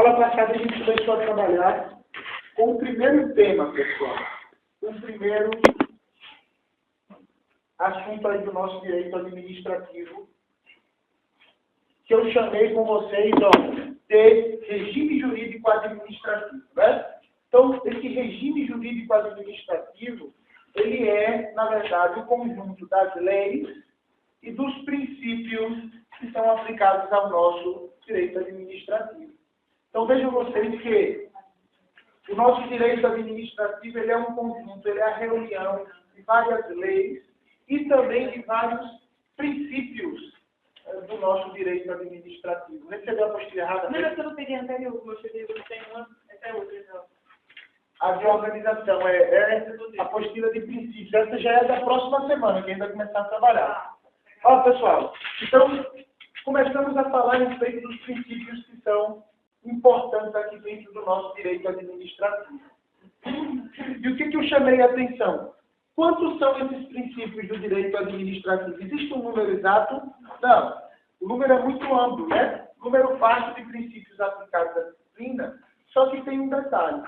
aula passada a gente começou a trabalhar com o primeiro tema, pessoal. O primeiro assunto aí do nosso direito administrativo, que eu chamei com vocês, de regime jurídico administrativo, né? Então, esse regime jurídico administrativo, ele é, na verdade, o conjunto das leis e dos princípios que são aplicados ao nosso direito administrativo. Então, vejam vocês que o nosso direito administrativo, ele é um conjunto, ele é a reunião de várias leis e também de vários princípios do nosso direito administrativo. Recebeu a apostila errada? Não, eu não peguei anterior, como eu cheguei, eu tenho uma, essa é outra já. A de organização é a apostila de princípios. Essa já é da próxima semana, que a gente vai começar a trabalhar. Ó, pessoal, então, começamos a falar a respeito dos princípios que são importantes aqui dentro do nosso direito administrativo. E o que eu chamei a atenção? Quantos são esses princípios do direito administrativo? Existe um número exato? Não. O número é muito amplo, né? O número fácil de princípios aplicados à disciplina, só que tem um detalhe.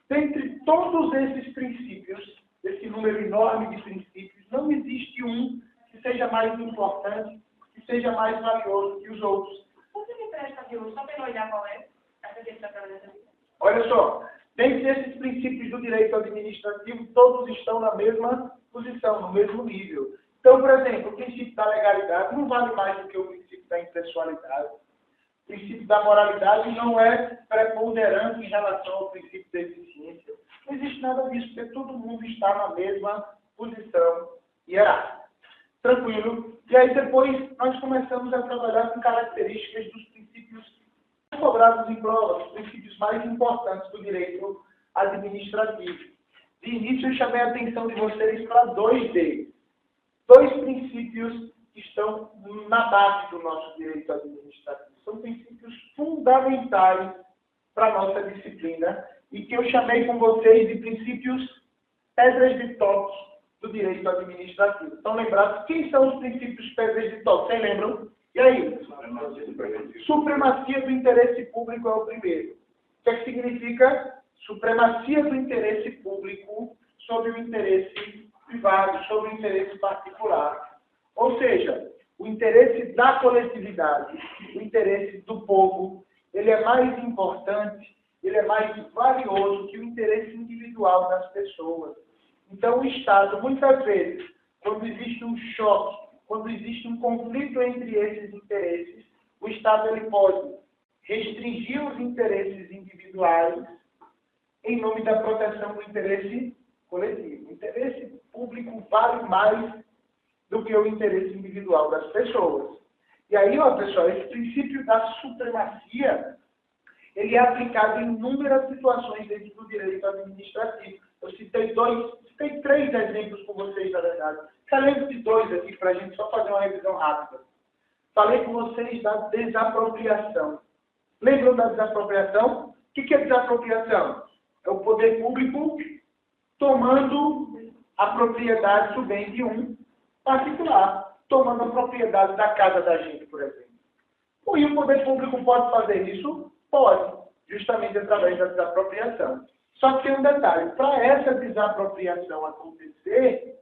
Dentre todos esses princípios, esse número enorme de princípios, não existe um que seja mais importante, que seja mais valioso que os outros. Você me presta de hoje, só para eu olhar qual é? Essa aqui está trabalhando. Olha só, dentre esses princípios do direito administrativo, todos estão na mesma posição, no mesmo nível. Então, por exemplo, o princípio da legalidade não vale mais do que o princípio da impessoalidade. O princípio da moralidade não é preponderante em relação ao princípio da eficiência. Não existe nada disso, porque todo mundo está na mesma posição hierárquica. Tranquilo? E aí depois nós começamos a trabalhar com características dos princípios cobrados em prova, os princípios mais importantes do direito administrativo. De início eu chamei a atenção de vocês para dois deles. Dois princípios que estão na base do nosso direito administrativo. São princípios fundamentais para a nossa disciplina e que eu chamei com vocês de princípios pedras de toque do direito administrativo. Estão lembrados? Quem são os princípios pedras de toque? Vocês lembram? E aí? Supremacia do interesse público é o primeiro. O que é que significa? Supremacia do interesse público sobre o interesse privado, sobre o interesse particular. Ou seja, o interesse da coletividade, o interesse do povo, ele é mais importante, ele é mais valioso que o interesse individual das pessoas. Então, o Estado, muitas vezes, quando existe um choque, quando existe um conflito entre esses interesses, o Estado ele pode restringir os interesses individuais em nome da proteção do interesse coletivo. O interesse público vale mais do que o interesse individual das pessoas. E aí, ó, pessoal, esse princípio da supremacia, ele é aplicado em inúmeras situações dentro do direito administrativo. Eu citei três exemplos com vocês, na verdade. Falei de dois aqui para a gente só fazer uma revisão rápida. Falei com vocês da desapropriação. Lembram da desapropriação? O que é desapropriação? É o poder público tomando a propriedade do bem de um particular, tomando a propriedade da casa da gente, por exemplo. E o poder público pode fazer isso? Pode, justamente através da desapropriação. Só que tem um detalhe, para essa desapropriação acontecer,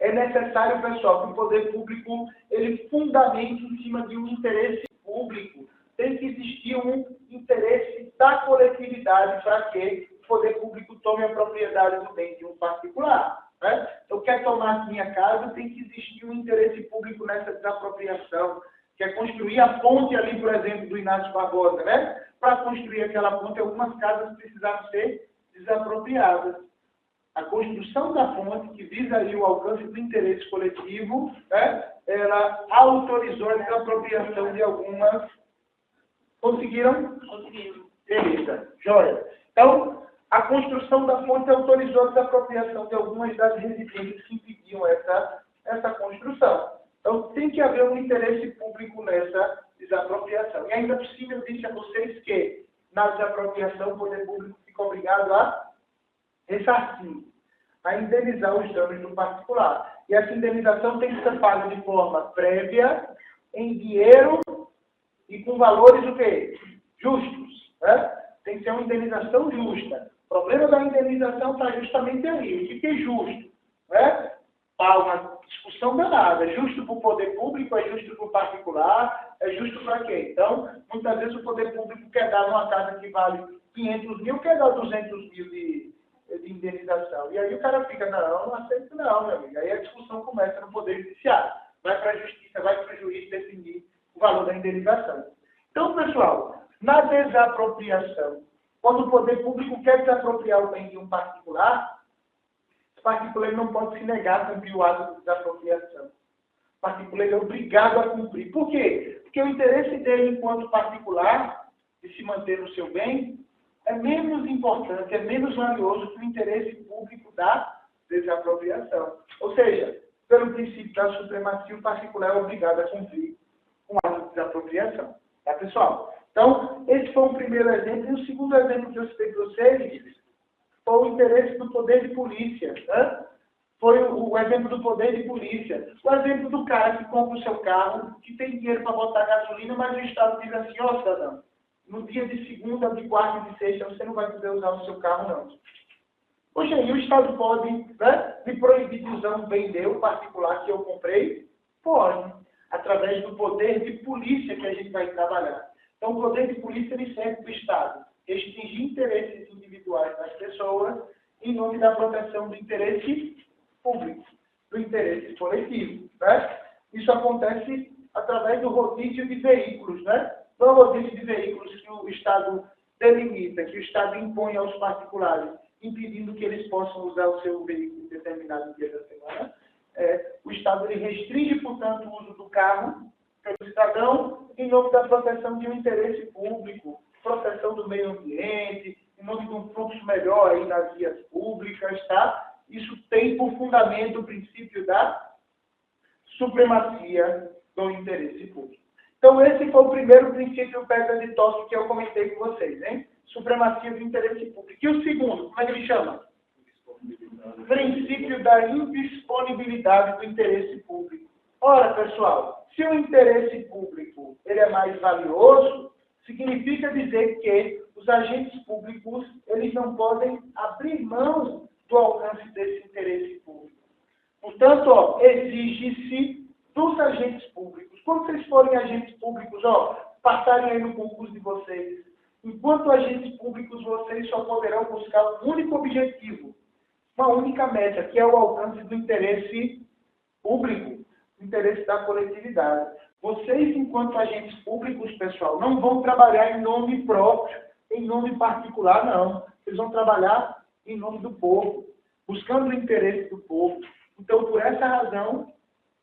é necessário, pessoal, que o poder público ele fundamente em cima de um interesse público. Tem que existir um interesse da coletividade para que o poder público tome a propriedade do bem de um particular. Né? Eu quero tomar minha casa, tem que existir um interesse público nessa desapropriação, que é construir a ponte ali, por exemplo, do Inácio Barbosa, né? Para construir aquela ponte, algumas casas precisaram ser desapropriadas. A construção da ponte, que visa ali o alcance do interesse coletivo, né? Ela autorizou a desapropriação de algumas. Conseguiram? Conseguiram. Beleza, joia. Então, a construção da ponte autorizou a desapropriação de algumas das residências que impediam essa construção. Então, tem que haver um interesse público nessa desapropriação. E ainda por cima, eu disse a vocês que, na desapropriação, o poder público fica obrigado a ressarcir, a indenizar os danos do particular. E essa indenização tem que ser paga de forma prévia, em dinheiro e com valores o quê? Justos. Né? Tem que ser uma indenização justa. O problema da indenização está justamente aí. O que é justo? Né? Há uma discussão danada. É justo para o poder público, é justo para o particular, é justo para quê? Então, muitas vezes o poder público quer dar uma casa que vale 500 mil, quer dar 200 mil de indenização. E aí o cara fica, não aceito não, meu amigo. Aí a discussão começa no Poder Judiciário. Vai para a Justiça, vai para o juiz definir o valor da indenização. Então, pessoal, na desapropriação, quando o poder público quer desapropriar o bem de um particular, o particular não pode se negar a cumprir o ato de desapropriação. O particular é obrigado a cumprir. Por quê? Porque o interesse dele enquanto particular, de se manter no seu bem, é menos importante, é menos valioso que o interesse público da desapropriação. Ou seja, pelo princípio da supremacia, o particular é obrigado a cumprir um ato de desapropriação. Tá, pessoal? Então, esse foi o primeiro exemplo. E o segundo exemplo que eu citei para vocês foi o interesse do poder de polícia. Né? Foi o exemplo do poder de polícia. O exemplo do cara que compra o seu carro, que tem dinheiro para botar gasolina, mas o Estado diz assim, ó, cidadão, no dia de segunda, de quarta e de sexta, você não vai poder usar o seu carro, não. Poxa, aí o Estado pode, né, me proibir de usar um bem meu particular que eu comprei? Pode. Através do poder de polícia que a gente vai trabalhar. Então, o poder de polícia ele serve para o Estado restringir interesses individuais das pessoas em nome da proteção do interesse público, do interesse coletivo. Né? Isso acontece através do rodízio de veículos, né? Não é o rodízio de veículos que o Estado delimita, que o Estado impõe aos particulares, impedindo que eles possam usar o seu veículo em determinado dia da semana. O Estado ele restringe, portanto, o uso do carro pelo cidadão em nome da proteção de um interesse público, proteção do meio ambiente, em nome de um fluxo melhor aí nas vias públicas, tá? Isso tem por fundamento o princípio da supremacia do interesse público. Então, esse foi o primeiro princípio pedra de toque que eu comentei com vocês, hein? Supremacia do interesse público. E o segundo, como é que ele chama? Princípio da indisponibilidade do interesse público. Ora, pessoal, se o interesse público ele é mais valioso, significa dizer que os agentes públicos eles não podem abrir mão do alcance desse interesse público. Portanto, exige-se dos agentes públicos. Quando vocês forem agentes públicos, passarem aí no concurso de vocês, enquanto agentes públicos, vocês só poderão buscar um único objetivo, uma única meta, que é o alcance do interesse público, do interesse da coletividade. Vocês, enquanto agentes públicos, pessoal, não vão trabalhar em nome próprio, em nome particular, não. Vocês vão trabalhar em nome do povo, buscando o interesse do povo. Então, por essa razão,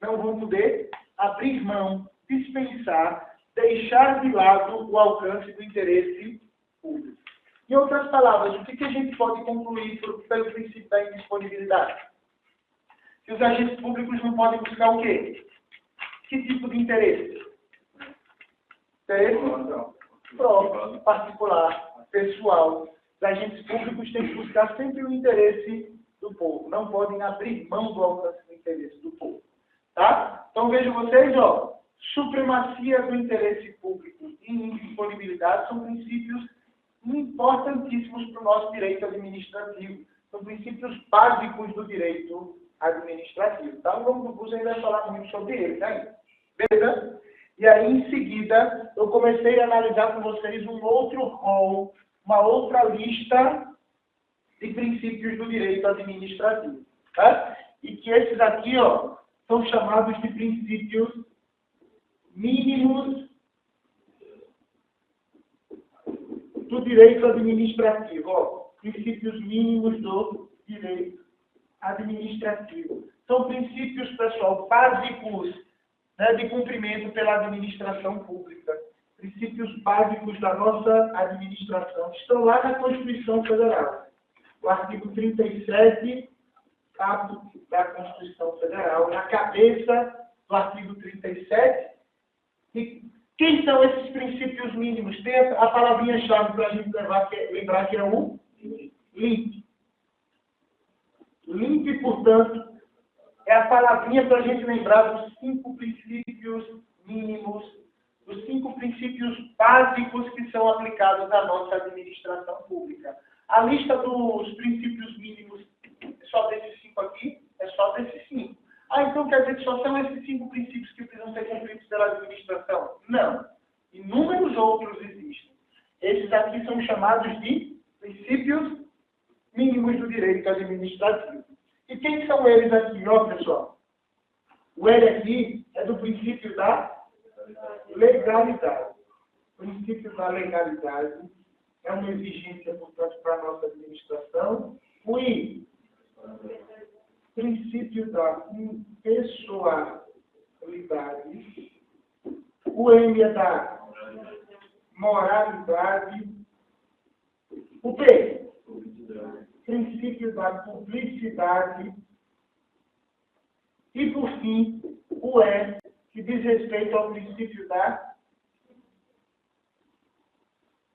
não vão poder abrir mão, dispensar, deixar de lado o alcance do interesse público. Em outras palavras, o que a gente pode concluir pelo princípio da indisponibilidade? Que os agentes públicos não podem buscar o quê? Que tipo de interesse? Interesse próprio, particular, pessoal. Os agentes públicos têm que buscar sempre o interesse do povo. Não podem abrir mão do alcance do interesse do povo. Tá? Então vejam vocês, supremacia do interesse público e indisponibilidade são princípios importantíssimos para o nosso direito administrativo. São princípios básicos do direito administrativo. Tá? Ao longo do curso a gente vai falar muito sobre eles, né? Beleza? E aí, em seguida, eu comecei a analisar com vocês um outro rol, uma outra lista de princípios do direito administrativo. Tá? E que esses aqui, são chamados de princípios mínimos do direito administrativo. Princípios mínimos do direito administrativo. São princípios, pessoal, básicos, né, de cumprimento pela administração pública. Princípios básicos da nossa administração. Estão lá na Constituição Federal. O artigo 37, caput da Constituição Federal, na cabeça do artigo 37. E quem são esses princípios mínimos? Tem a palavrinha-chave para a gente lembrar que é o LIMP. LIMP, portanto, é a palavrinha para a gente lembrar dos 5 princípios mínimos os 5 princípios básicos que são aplicados à nossa administração pública. A lista dos princípios mínimos é só desses 5 aqui? É só desses 5. Ah, então quer dizer que só são esses 5 princípios que precisam ser cumpridos pela administração? Não. Inúmeros outros existem. Esses aqui são chamados de princípios mínimos do direito administrativo. E quem são eles aqui, ó, pessoal? O L aqui é do princípio da legalidade. O princípio da legalidade é uma exigência, portanto, para a nossa administração. O I, princípio da impessoalidade. O M é da moralidade. O P, princípio da publicidade. E, por fim, o E, que diz respeito ao princípio da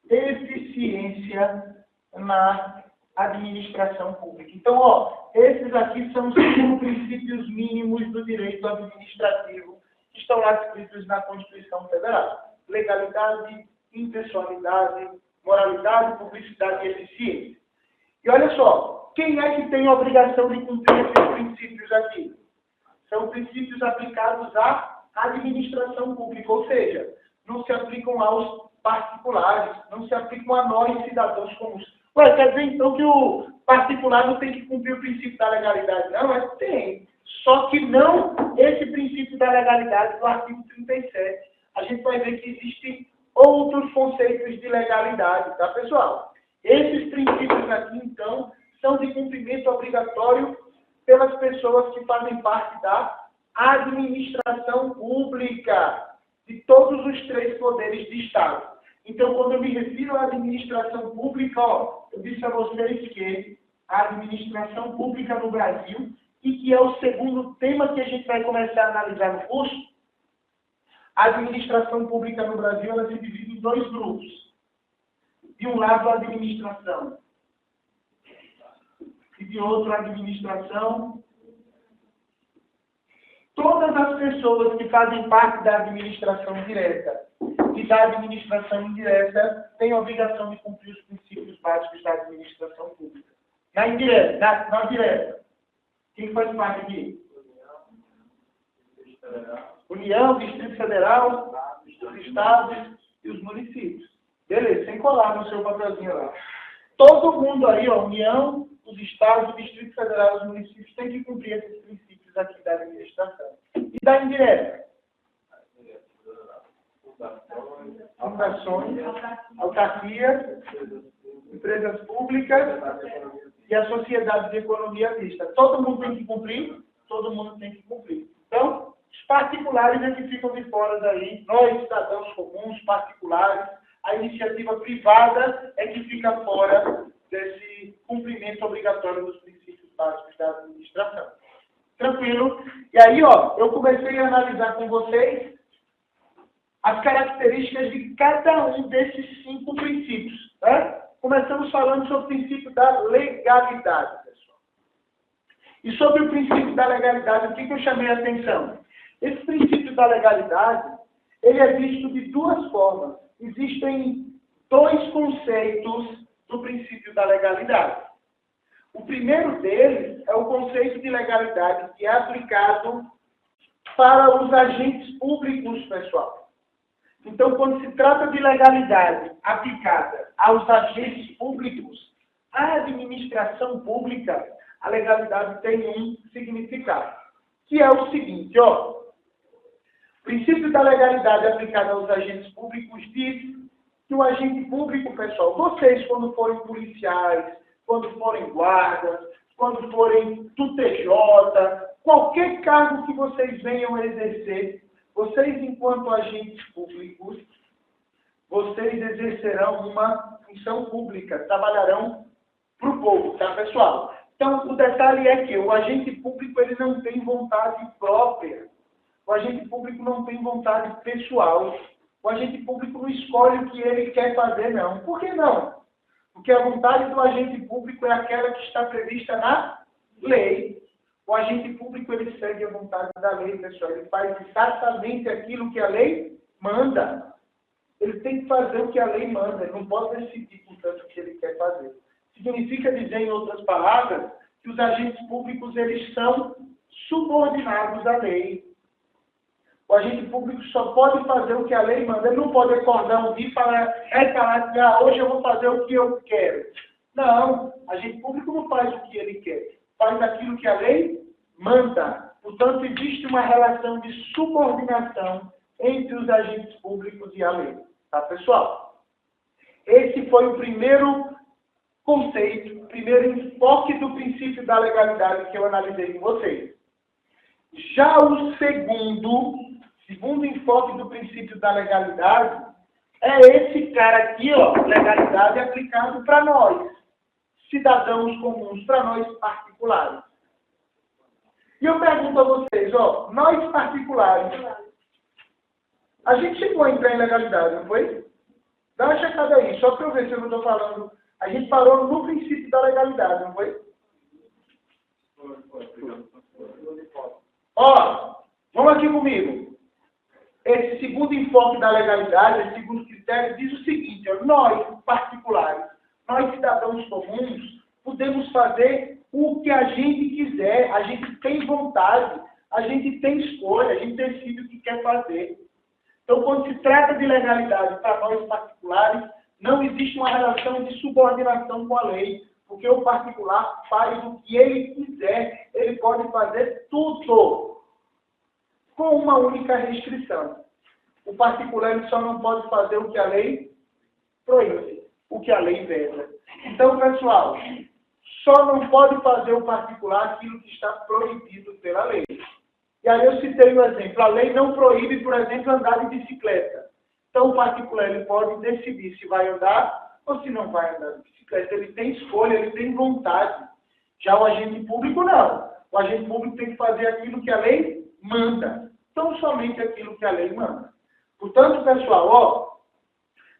eficiência na administração pública. Então, ó, esses aqui são os 5 princípios mínimos do direito administrativo que estão lá escritos na Constituição Federal. Legalidade, impessoalidade, moralidade, publicidade e eficiência. E olha só, quem é que tem a obrigação de cumprir esses princípios aqui? São princípios aplicados à administração pública, ou seja, não se aplicam aos particulares, não se aplicam a nós, cidadãos comuns. Ué, quer dizer então que o particular não tem que cumprir o princípio da legalidade? Não, é tem. Só que não esse princípio da legalidade do artigo 37. A gente vai ver que existem outros conceitos de legalidade, tá, pessoal? Esses princípios aqui, então, são de cumprimento obrigatório pelas pessoas que fazem parte da administração pública, de todos os 3 poderes de Estado. Então, quando eu me refiro à administração pública, ó, eu disse a vocês que a administração pública no Brasil, e que é o segundo tema que a gente vai começar a analisar no curso, a administração pública no Brasil ela se divide em 2 grupos. De um lado, a administração, e de outro, a administração. Todas as pessoas que fazem parte da administração direta e da administração indireta têm a obrigação de cumprir os princípios básicos da administração pública. Na indireta, na direta, quem faz parte aqui? União, Distrito Federal, os estados e os municípios. Beleza, sem colar no seu papelzinho lá. Todo mundo aí, ó, União, os estados, o Distrito Federal e os municípios têm que cumprir esses princípios aqui da administração. E da indireta? Fundações, autarquias, empresas públicas e a sociedade de economia mista. Todo mundo tem que cumprir? Todo mundo tem que cumprir. Então, os particulares é que ficam de fora daí, nós, cidadãos comuns, particulares, a iniciativa privada é que fica fora desse cumprimento obrigatório dos princípios básicos da administração. Tranquilo? E aí, ó, eu comecei a analisar com vocês as características de cada um desses 5 princípios. Né? Começamos falando sobre o princípio da legalidade, pessoal. E sobre o princípio da legalidade, o que eu chamei a atenção? Esse princípio da legalidade, ele é visto de 2 formas. Existem 2 conceitos do princípio da legalidade. O primeiro deles é o conceito de legalidade que é aplicado para os agentes públicos, pessoal. Então, quando se trata de legalidade aplicada aos agentes públicos, a administração pública, a legalidade tem um significado, que é o seguinte, ó. O princípio da legalidade aplicada aos agentes públicos diz que o agente público, pessoal, vocês quando forem policiais, quando forem guardas, quando forem do TJ, qualquer cargo que vocês venham a exercer, vocês, enquanto agentes públicos, vocês exercerão uma função pública, trabalharão para o povo, tá, pessoal? Então, o detalhe é que o agente público ele não tem vontade própria. O agente público não tem vontade pessoal. O agente público não escolhe o que ele quer fazer, não. Por que não? Porque a vontade do agente público é aquela que está prevista na lei. O agente público, ele segue a vontade da lei, pessoal. Ele faz exatamente aquilo que a lei manda. Ele tem que fazer o que a lei manda, ele não pode decidir, portanto, o que ele quer fazer. Significa dizer, em outras palavras, que os agentes públicos eles são subordinados à lei. O agente público só pode fazer o que a lei manda. Ele não pode acordar um dia e falar que hoje eu vou fazer o que eu quero. Não, o agente público não faz o que ele quer. Faz aquilo que a lei manda. Portanto, existe uma relação de subordinação entre os agentes públicos e a lei. Tá, pessoal? Esse foi o primeiro conceito, o primeiro enfoque do princípio da legalidade que eu analisei com vocês. Já o segundo enfoque do princípio da legalidade é esse cara aqui, ó, legalidade aplicado para nós, cidadãos comuns, para nós particulares. E eu pergunto a vocês, ó, nós particulares, a gente chegou a entrar em legalidade, não foi? Dá uma checada aí, só para eu ver se eu não estou falando. A gente parou no princípio da legalidade, não foi? Ó, vamos aqui comigo. Esse segundo enfoque da legalidade, esse segundo critério, diz o seguinte, ó, nós, particulares, nós cidadãos comuns, podemos fazer o que a gente quiser, a gente tem vontade, a gente tem escolha, a gente decide o que quer fazer. Então, quando se trata de legalidade para nós particulares, não existe uma relação de subordinação com a lei, porque o particular faz o que ele quiser, ele pode fazer tudo, com uma única restrição. O particular ele só não pode fazer o que a lei proíbe, o que a lei veda. Então, pessoal, só não pode fazer o particular aquilo que está proibido pela lei. E aí eu citei um exemplo. A lei não proíbe, por exemplo, andar de bicicleta. Então, o particular ele pode decidir se vai andar ou se não vai andar de bicicleta. Ele tem escolha, ele tem vontade. Já o agente público, não. O agente público tem que fazer aquilo que a lei manda. Então, somente aquilo que a lei manda. Portanto, pessoal, ó,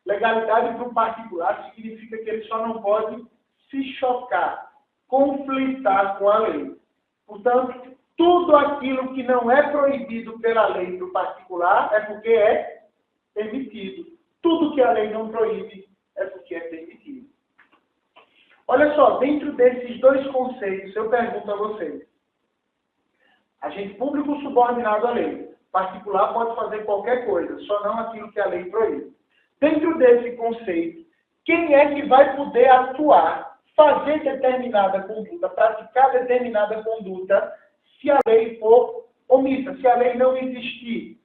legalidade para o particular significa que ele só não pode se chocar, conflitar com a lei. Portanto, tudo aquilo que não é proibido pela lei para o particular é porque é permitido. Tudo que a lei não proíbe é porque é permitido. Olha só, dentro desses dois conceitos, eu pergunto a vocês. Agente público subordinado à lei. Particular pode fazer qualquer coisa, só não aquilo que a lei proíbe. Dentro desse conceito, quem é que vai poder atuar, fazer determinada conduta, praticar determinada conduta, se a lei for omissa, se a lei não existir?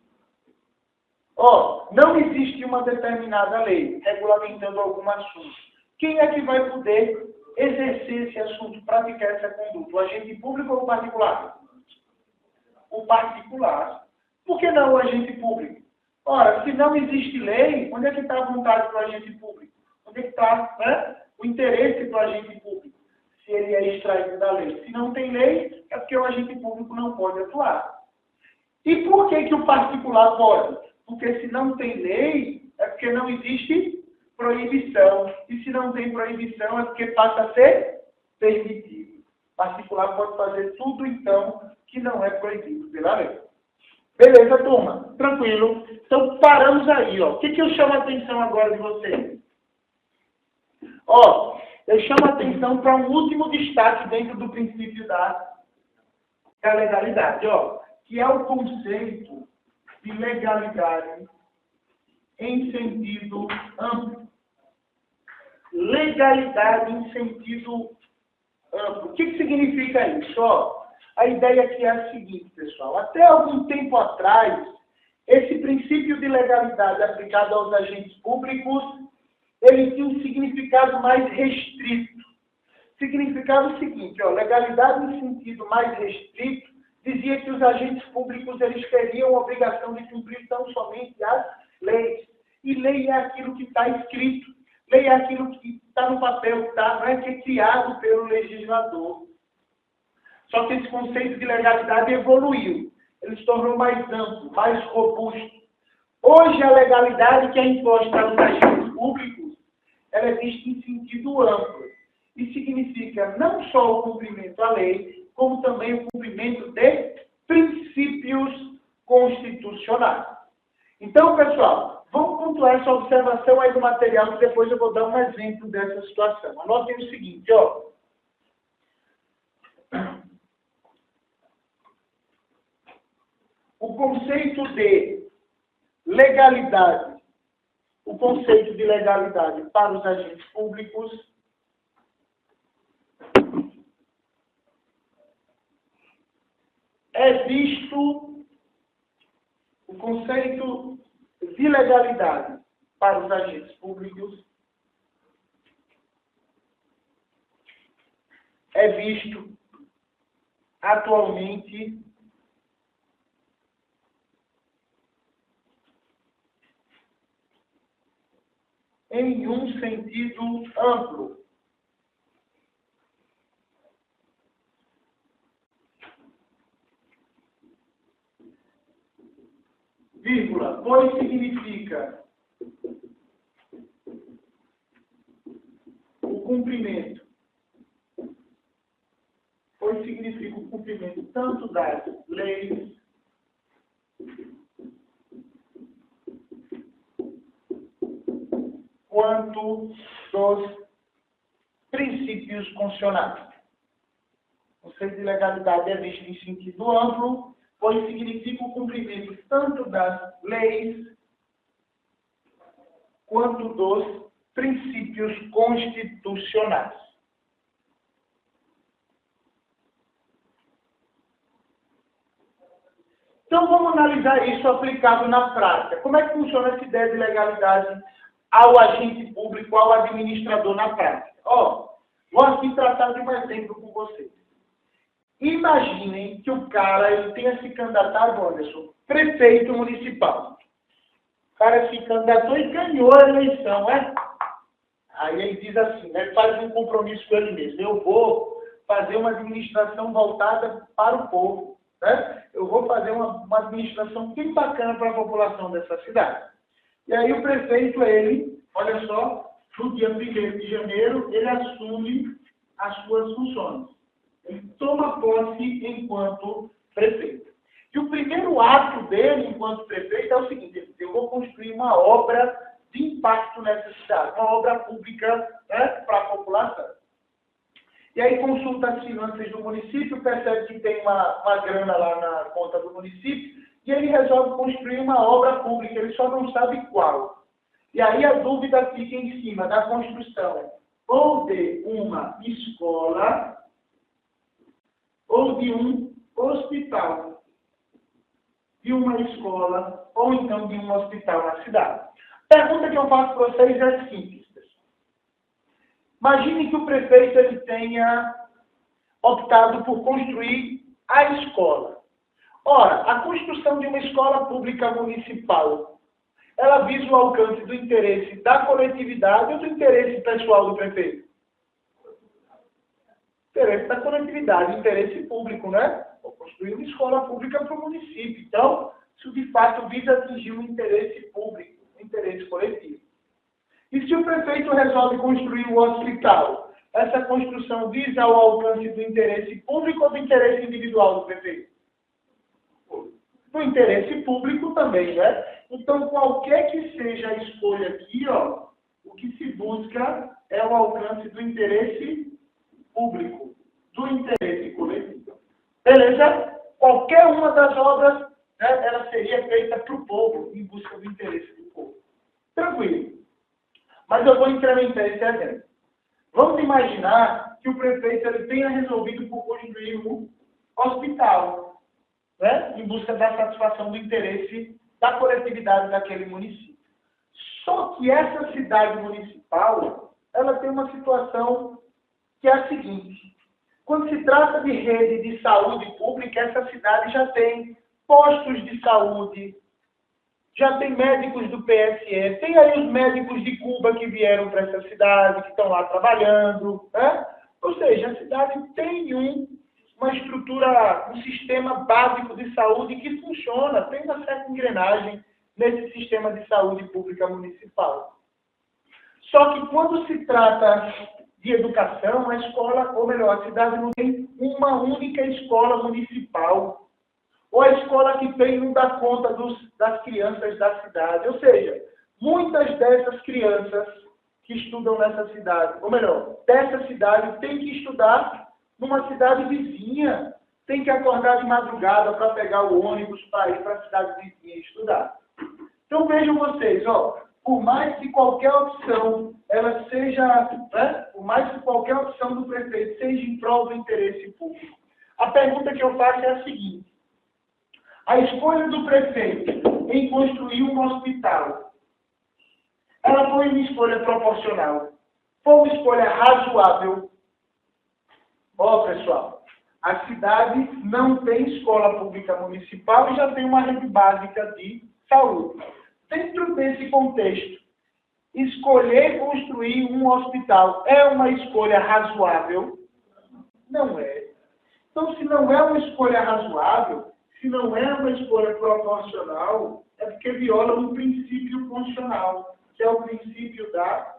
Ó, não existe uma determinada lei regulamentando algum assunto. Quem é que vai poder exercer esse assunto, praticar essa conduta? O agente público ou o particular? O particular. Por que não o agente público? Ora, se não existe lei, onde é que está a vontade do agente público? Onde é que está, né, o interesse do agente público? Se ele é extraído da lei. Se não tem lei, é porque o agente público não pode atuar. E por que o particular pode? Porque se não tem lei, é porque não existe proibição. E se não tem proibição, é porque passa a ser permitido. O particular pode fazer tudo, então, que não é proibido pela lei. Beleza, turma? Tranquilo? Então, paramos aí, ó. O que eu chamo a atenção agora de vocês? Ó, eu chamo a atenção para um último destaque dentro do princípio da legalidade, ó, que é o conceito de legalidade em sentido amplo. Legalidade em sentido amplo. O que significa isso? Ó, a ideia aqui é a seguinte, pessoal. Até algum tempo atrás, esse princípio de legalidade aplicado aos agentes públicos, ele tinha um significado mais restrito. Significava o seguinte, ó, legalidade em sentido mais restrito dizia que os agentes públicos eles teriam a obrigação de cumprir tão somente as leis. E lei é aquilo que está escrito. Lei é aquilo que está no papel, não é que é criado pelo legislador. Só que esse conceito de legalidade evoluiu. Ele se tornou mais amplo, mais robusto. Hoje, a legalidade que é imposta aos agentes públicos, ela é vista em sentido amplo. E significa não só o cumprimento da lei, como também o cumprimento de princípios constitucionais. Então, pessoal, vamos pontuar essa observação aí do material, que depois eu vou dar um exemplo dessa situação. Anotem o seguinte, ó. O conceito de legalidade para os agentes públicos é visto, o conceito de legalidade para os agentes públicos é visto atualmente em um sentido amplo. Vírgula, pois significa o cumprimento. Pois significa o cumprimento tanto das leis quanto dos princípios constitucionais. O conceito de legalidade é visto em sentido amplo, pois significa o cumprimento tanto das leis quanto dos princípios constitucionais. Então, vamos analisar isso aplicado na prática. Como é que funciona essa ideia de legalidade ao agente público, ao administrador na prática? Ó, vou aqui tratar de um exemplo com vocês. Imaginem que o cara ele tenha se candidatado, Anderson, prefeito municipal. O cara se candidatou e ganhou a eleição, né? Aí ele diz assim, né? Faz um compromisso com ele mesmo. Eu vou fazer uma administração voltada para o povo, né? Eu vou fazer uma administração bem bacana para a população dessa cidade. E aí o prefeito, ele, olha só, no dia 1º de janeiro, ele assume as suas funções. Ele toma posse enquanto prefeito. E o primeiro ato dele, enquanto prefeito, é o seguinte: eu vou construir uma obra de impacto nessa cidade, uma obra pública, né, para a população. E aí consulta as finanças do município, percebe que tem uma grana lá na conta do município, e ele resolve construir uma obra pública, ele só não sabe qual. E aí a dúvida fica em cima da construção ou de uma escola ou de um hospital. De uma escola ou então de um hospital na cidade. A pergunta que eu faço para vocês é simples. Imagine que o prefeito ele tenha optado por construir a escola. Ora, a construção de uma escola pública municipal, ela visa o alcance do interesse da coletividade ou do interesse pessoal do prefeito? Interesse da coletividade, interesse público, né? Vou construir uma escola pública para o município. Então, isso de fato visa atingir um interesse público, um interesse coletivo. E se o prefeito resolve construir um hospital, essa construção visa o alcance do interesse público ou do interesse individual do prefeito? Do interesse público também, né? Então, qualquer que seja a escolha aqui, ó, o que se busca é o alcance do interesse público, do interesse coletivo. Beleza? Qualquer uma das obras, né, ela seria feita para o povo, em busca do interesse do povo. Tranquilo. Mas eu vou incrementar esse exemplo. Vamos imaginar que o prefeito ele tenha resolvido por construir um hospital, né, em busca da satisfação do interesse da coletividade daquele município. Só que essa cidade municipal, ela tem uma situação que é a seguinte: quando se trata de rede de saúde pública, essa cidade já tem postos de saúde, já tem médicos do PSE, tem aí os médicos de Cuba que vieram para essa cidade, que estão lá trabalhando, né? Ou seja, a cidade tem uma estrutura, um sistema básico de saúde que funciona, tem uma certa engrenagem nesse sistema de saúde pública municipal. Só que quando se trata de educação, a escola, ou melhor, a cidade não tem uma única escola municipal. ou a escola que tem não dá conta das crianças da cidade. Ou seja, muitas dessas crianças que estudam nessa cidade, ou melhor, dessa cidade, tem que estudar numa cidade vizinha, tem que acordar de madrugada para pegar o ônibus para ir para a cidade vizinha estudar. Então vejam vocês, ó, por mais que qualquer opção ela seja, né, por mais que qualquer opção do prefeito seja em prol do interesse público, a pergunta que eu faço é a seguinte: a escolha do prefeito em construir um hospital, ela foi uma escolha proporcional, foi uma escolha razoável? Ó, pessoal, a cidade não tem escola pública municipal e já tem uma rede básica de saúde. Dentro desse contexto, escolher construir um hospital é uma escolha razoável? Não é. Então, se não é uma escolha razoável, se não é uma escolha proporcional, é porque viola um princípio constitucional, que é o princípio da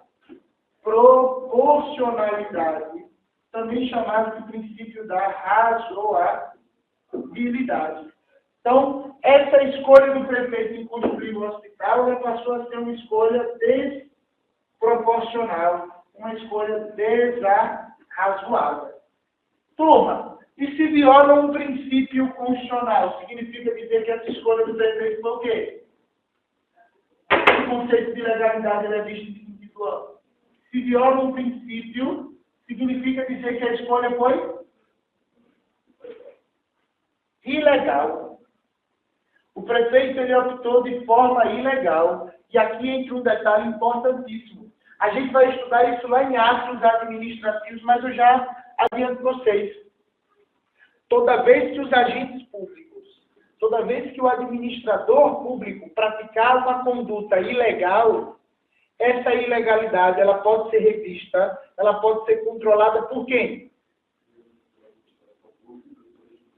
proporcionalidade, também chamado de princípio da razoabilidade. Então, essa escolha do prefeito em construir um hospital, ela passou a ser uma escolha desproporcional, uma escolha desarrazoável. Turma, e se viola um princípio constitucional, significa dizer que essa escolha do prefeito foi o quê? O conceito de legalidade é visto em sentido amplo. Se viola um princípio, significa dizer que a escolha foi ilegal. O prefeito ele optou de forma ilegal. E aqui entra um detalhe importantíssimo. A gente vai estudar isso lá em atos administrativos, mas eu já adianto vocês. Toda vez que os agentes públicos, toda vez que o administrador público praticar uma conduta ilegal, essa ilegalidade ela pode ser revista, ela pode ser controlada por quem?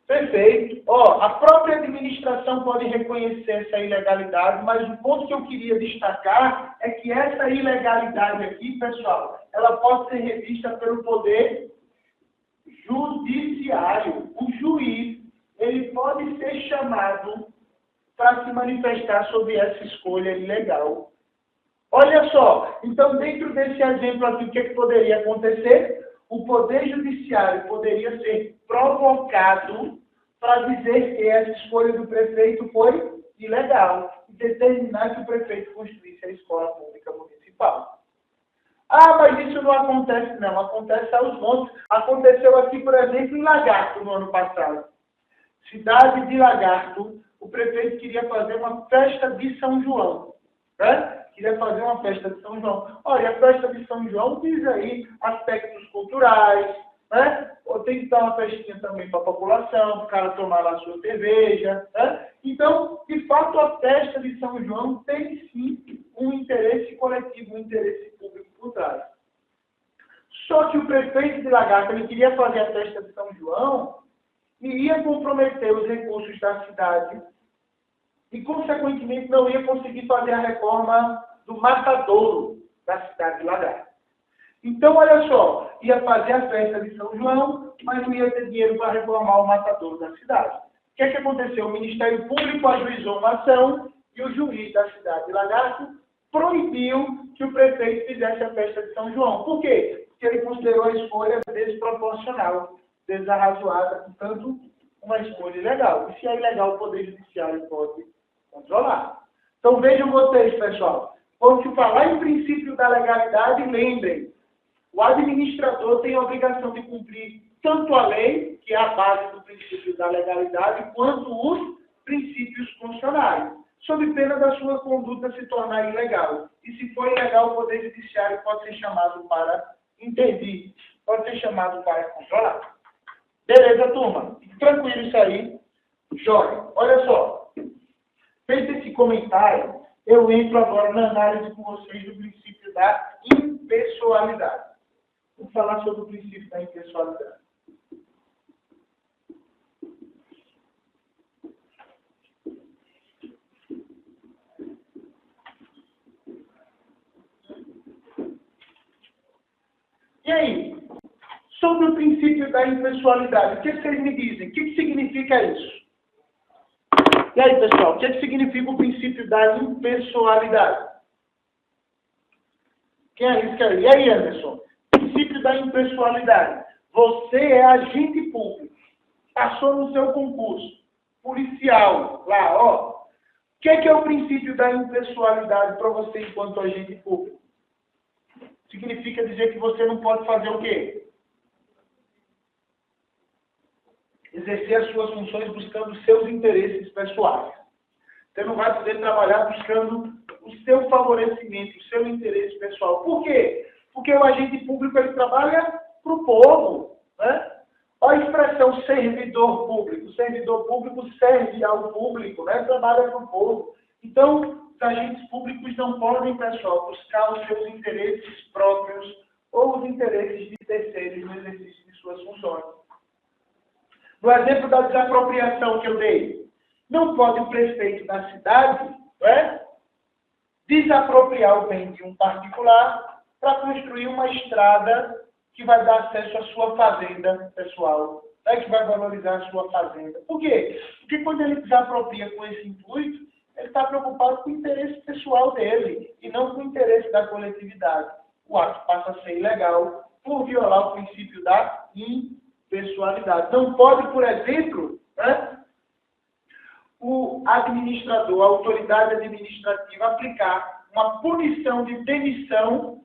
Perfeito. Ó, a própria administração pode reconhecer essa ilegalidade, mas o ponto que eu queria destacar é que essa ilegalidade aqui, pessoal, ela pode ser revista pelo poder judiciário. O juiz, ele pode ser chamado para se manifestar sobre essa escolha ilegal. Olha só, então dentro desse exemplo aqui, o que poderia acontecer? O poder judiciário poderia ser provocado para dizer que essa escolha do prefeito foi ilegal e determinar que o prefeito construísse a escola pública municipal. Ah, mas isso não acontece não, acontece aos montes. Aconteceu aqui, por exemplo, em Lagarto no ano passado. Cidade de Lagarto, o prefeito queria fazer uma festa de São João, né? Queria fazer uma festa de São João. Olha, a festa de São João diz aí aspectos culturais, né? Ou tem que dar uma festinha também para a população, para o cara tomar lá a sua cerveja, né? Então, de fato, a festa de São João tem sim um interesse coletivo, um interesse público por trás. Só que o prefeito de Lagarto, ele queria fazer a festa de São João e ia comprometer os recursos da cidade e, consequentemente, não ia conseguir fazer a reforma do matadouro da cidade de Lagarto. Então, olha só, ia fazer a festa de São João, mas não ia ter dinheiro para reformar o matadouro da cidade. O que é que aconteceu? O Ministério Público ajuizou uma ação e o juiz da cidade de Lagarto proibiu que o prefeito fizesse a festa de São João. Por quê? Porque ele considerou a escolha desproporcional, desarrazoada, portanto, uma escolha ilegal. E se é ilegal, o Poder Judiciário pode controlar. Então, vejam vocês, pessoal. Quando se falar em princípio da legalidade, lembrem, o administrador tem a obrigação de cumprir tanto a lei, que é a base do princípio da legalidade, quanto os princípios constitucionais, sob pena da sua conduta se tornar ilegal. E se for ilegal, o Poder Judiciário pode ser chamado para intervir, pode ser chamado para controlar. Beleza, turma? Tranquilo isso aí. Joia. Olha só. Feito esse comentário, eu entro agora na análise com vocês do princípio da impessoalidade. Vou falar sobre o princípio da impessoalidade. E aí? Sobre o princípio da impessoalidade, o que vocês me dizem? O que significa isso? E aí, pessoal, o que significa o princípio da impessoalidade? Quem arrisca aí? E aí, Anderson? Princípio da impessoalidade. Você é agente público. Passou no seu concurso. Policial. Lá, ó. O que é o princípio da impessoalidade para você enquanto agente público? Significa dizer que você não pode fazer o quê? Exercer as suas funções buscando seus interesses pessoais. Você não vai poder trabalhar buscando o seu favorecimento, o seu interesse pessoal. Por quê? Porque o agente público ele trabalha para o povo. Né? Olha a expressão servidor público. O servidor público serve ao público, né? Trabalha para o povo. Então, os agentes públicos não podem, pessoal, buscar os seus interesses próprios ou os interesses de terceiros no exercício de suas funções. No exemplo da desapropriação que eu dei, não pode o prefeito da cidade, né, desapropriar o bem de um particular para construir uma estrada que vai dar acesso à sua fazenda pessoal, né, que vai valorizar a sua fazenda. Por quê? Porque quando ele desapropria com esse intuito, ele está preocupado com o interesse pessoal dele e não com o interesse da coletividade. O ato passa a ser ilegal por violar o princípio da impessoalidade. Não pode, por exemplo, né, o administrador, a autoridade administrativa, aplicar uma punição de demissão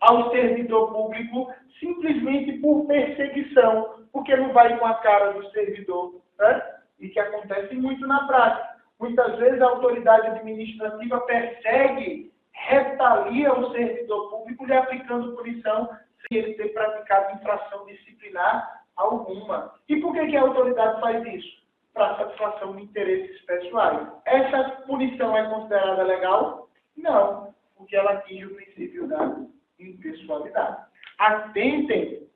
ao servidor público simplesmente por perseguição, porque não vai com a cara do servidor, né? E que acontece muito na prática. Muitas vezes a autoridade administrativa persegue, retalia o servidor público lhe aplicando punição sem ele ter praticado infração disciplinar alguma. E por que a autoridade faz isso? Para satisfação de interesses pessoais. Essa punição é considerada legal? Não, porque ela atinge o princípio da impessoalidade. Atentem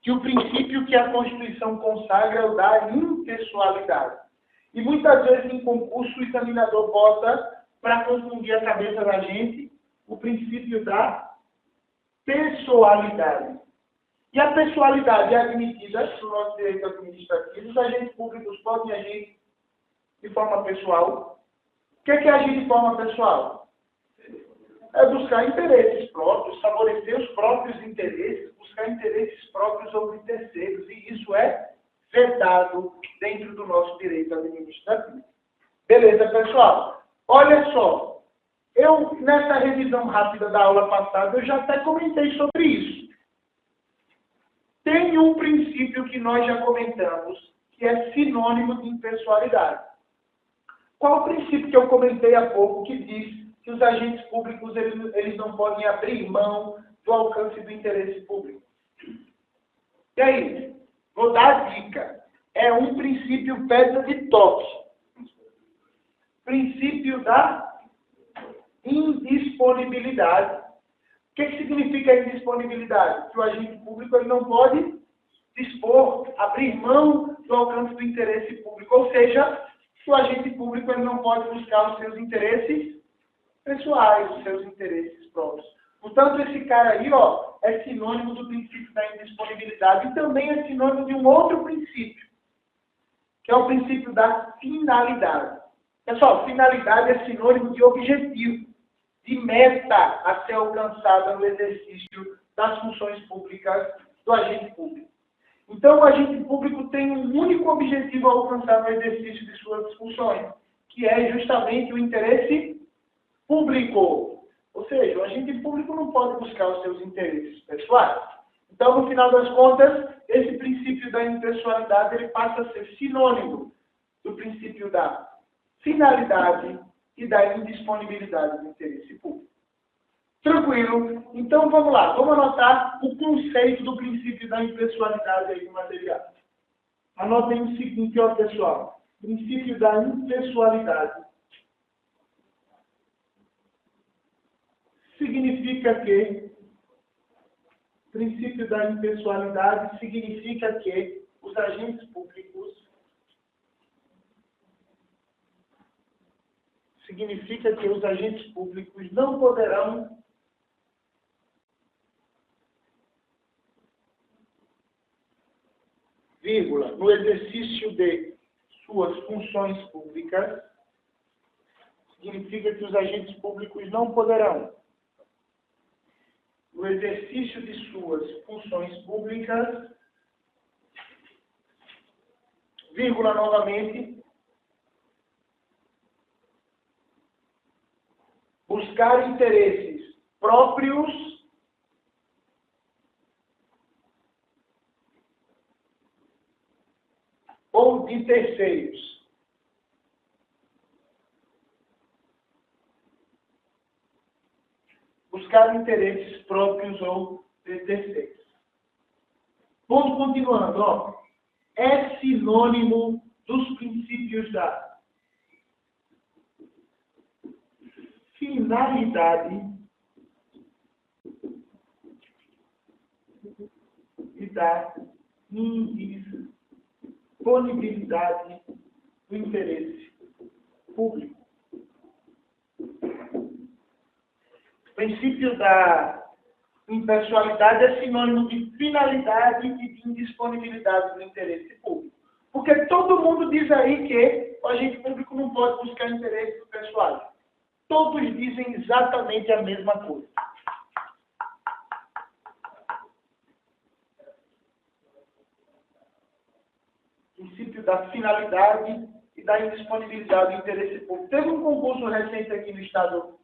que o princípio que a Constituição consagra é o da impessoalidade. E muitas vezes em concurso o examinador bota, para confundir a cabeça da gente, o princípio da pessoalidade. E a pessoalidade é admitida no nosso direito administrativo. Os agentes públicos podem agir de forma pessoal. O que é agir de forma pessoal? É buscar interesses próprios, favorecer os próprios interesses, buscar interesses próprios ou de terceiros. E isso é vedado dentro do nosso direito administrativo. Beleza, pessoal? Olha só. Eu, nessa revisão rápida da aula passada, eu já até comentei sobre isso. Tem um princípio que nós já comentamos, que é sinônimo de impessoalidade. Qual o princípio que eu comentei há pouco, que diz que os agentes públicos eles não podem abrir mão do alcance do interesse público? E aí, vou dar a dica. É um princípio pedra de toque. Princípio da indisponibilidade. O que significa indisponibilidade? Que o agente público ele não pode dispor, abrir mão do alcance do interesse público. Ou seja, que o agente público ele não pode buscar os seus interesses pessoais, os seus interesses próprios. Portanto, esse cara aí, ó, é sinônimo do princípio da indisponibilidade e também é sinônimo de um outro princípio, que é o princípio da finalidade. Pessoal, finalidade é sinônimo de objetivo, de meta a ser alcançada no exercício das funções públicas do agente público. Então, o agente público tem um único objetivo a alcançar no exercício de suas funções, que é justamente o interesse público. Ou seja, o agente público não pode buscar os seus interesses pessoais. Então, no final das contas, esse princípio da impessoalidade ele passa a ser sinônimo do princípio da finalidade e da indisponibilidade do interesse público. Tranquilo? Então, vamos lá. Vamos anotar o conceito do princípio da impessoalidade aí no material. Anotem o seguinte, ó, pessoal. Princípio da impessoalidade significa que princípio da impessoalidade significa que os agentes públicos não poderão no exercício de suas funções públicas, significa que os agentes públicos não poderão, no exercício de suas funções públicas, vírgula novamente, buscar interesses próprios ou de terceiros. Buscar interesses próprios ou de terceiros. Vamos continuando, ó. É sinônimo dos princípios da finalidade e da indisponibilidade do interesse público. O princípio da impessoalidade é sinônimo de finalidade e de indisponibilidade do interesse público. Porque todo mundo diz aí que o agente público não pode buscar interesses pessoais. Todos dizem exatamente a mesma coisa. Princípio da finalidade e da indisponibilidade do interesse público. Teve um concurso recente aqui no Estado,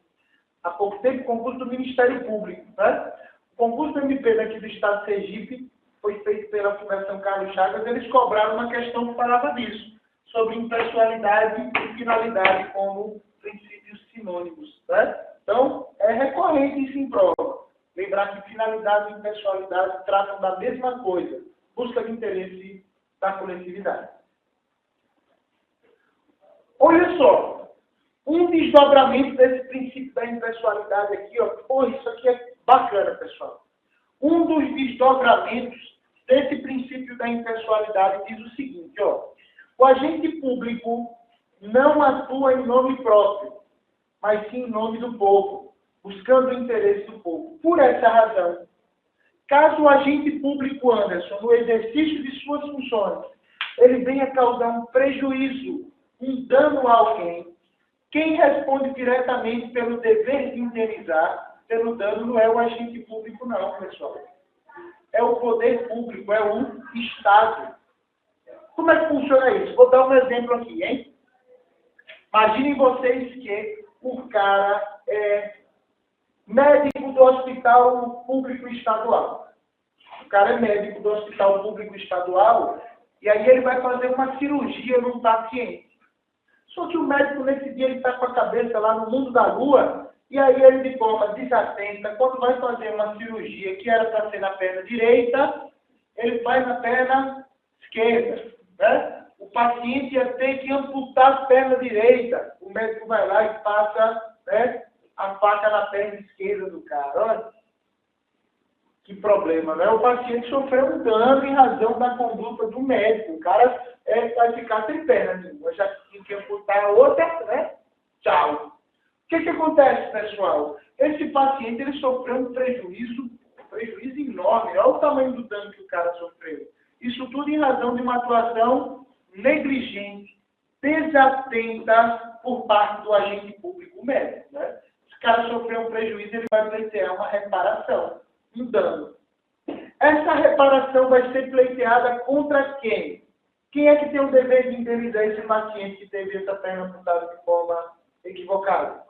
há pouco tempo, concurso do Ministério Público, né? O concurso do MP daqui do Estado de Sergipe foi feito pela Fundação Carlos Chagas. Eles cobraram uma questão que falava disso, sobre impessoalidade e finalidade como princípios sinônimos, né? Então, é recorrente isso em prova. Lembrar que finalidade e impessoalidade tratam da mesma coisa, busca de interesse da coletividade. Olha só, um desdobramento desse princípio da impessoalidade aqui, ó. Pô, isso aqui é bacana, pessoal. Um dos desdobramentos desse princípio da impessoalidade diz o seguinte, ó. O agente público não atua em nome próprio, mas sim em nome do povo, buscando o interesse do povo. Por essa razão, caso o agente público Anderson, no exercício de suas funções, ele venha causar um prejuízo, um dano a alguém, quem responde diretamente pelo dever de indenizar pelo dano não é o agente público, não, pessoal. É o poder público, é o Estado. Como é que funciona isso? Vou dar um exemplo aqui, hein? Imaginem vocês que o cara é médico do hospital público estadual. O cara é médico do hospital público estadual e aí ele vai fazer uma cirurgia num paciente. Só que o médico nesse dia ele está com a cabeça lá no mundo da lua e aí ele de forma desatenta, quando vai fazer uma cirurgia que era para ser na perna direita, ele faz na perna esquerda, né? O paciente ia ter que amputar a perna direita. O médico vai lá e passa, né, a faca na perna esquerda do cara. Olha que problema, né? O paciente sofreu um dano em razão da conduta do médico. O cara vai ficar sem perna nenhuma. Já tinha que amputar a outra, né? Tchau. O que acontece, pessoal? Esse paciente ele sofreu um prejuízo enorme. Olha o tamanho do dano que o cara sofreu. Isso tudo em razão de uma atuação negligente, desatenta por parte do agente público médico, né? Se o cara sofreu um prejuízo, ele vai pleitear uma reparação, um dano. Essa reparação vai ser pleiteada contra quem? Quem é que tem o dever de indenizar esse paciente que teve essa perna amputada de forma equivocada?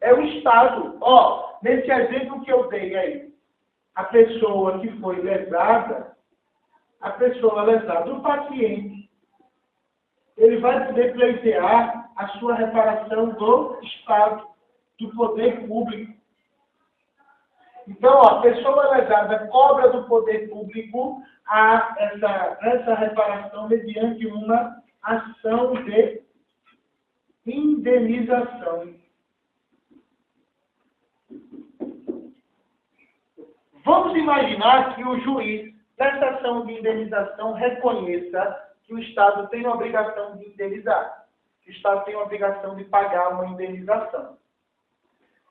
É o Estado. Ó, nesse exemplo que eu dei aí, a pessoa que foi lesada, o paciente, ele vai poder pleitear a sua reparação do Estado, do poder público. Então, ó, a pessoa lesada cobra do poder público essa reparação mediante uma ação de indenização. Vamos imaginar que o juiz, nessa ação de indenização, reconheça que o Estado tem a obrigação de indenizar, que o Estado tem a obrigação de pagar uma indenização.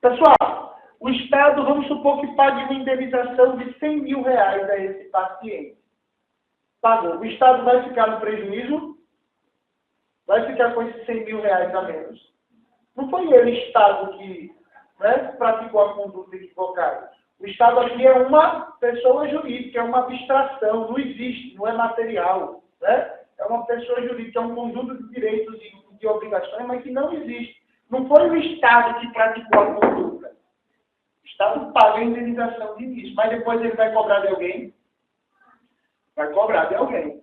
Pessoal, o Estado, vamos supor que pague uma indenização de R$100 mil a esse paciente. Pagou. O Estado vai ficar no prejuízo? vai ficar com esses 100 mil reais a menos. Não foi ele, Estado, que praticou a conduta equivocada. O Estado aqui é uma pessoa jurídica, é uma abstração, não existe, não é material. Né? É uma pessoa jurídica, é um conjunto de direitos e de obrigações, mas que não existe. Não foi o Estado que praticou a conduta. O Estado paga a indenização de início, mas depois ele vai cobrar de alguém? Vai cobrar de alguém.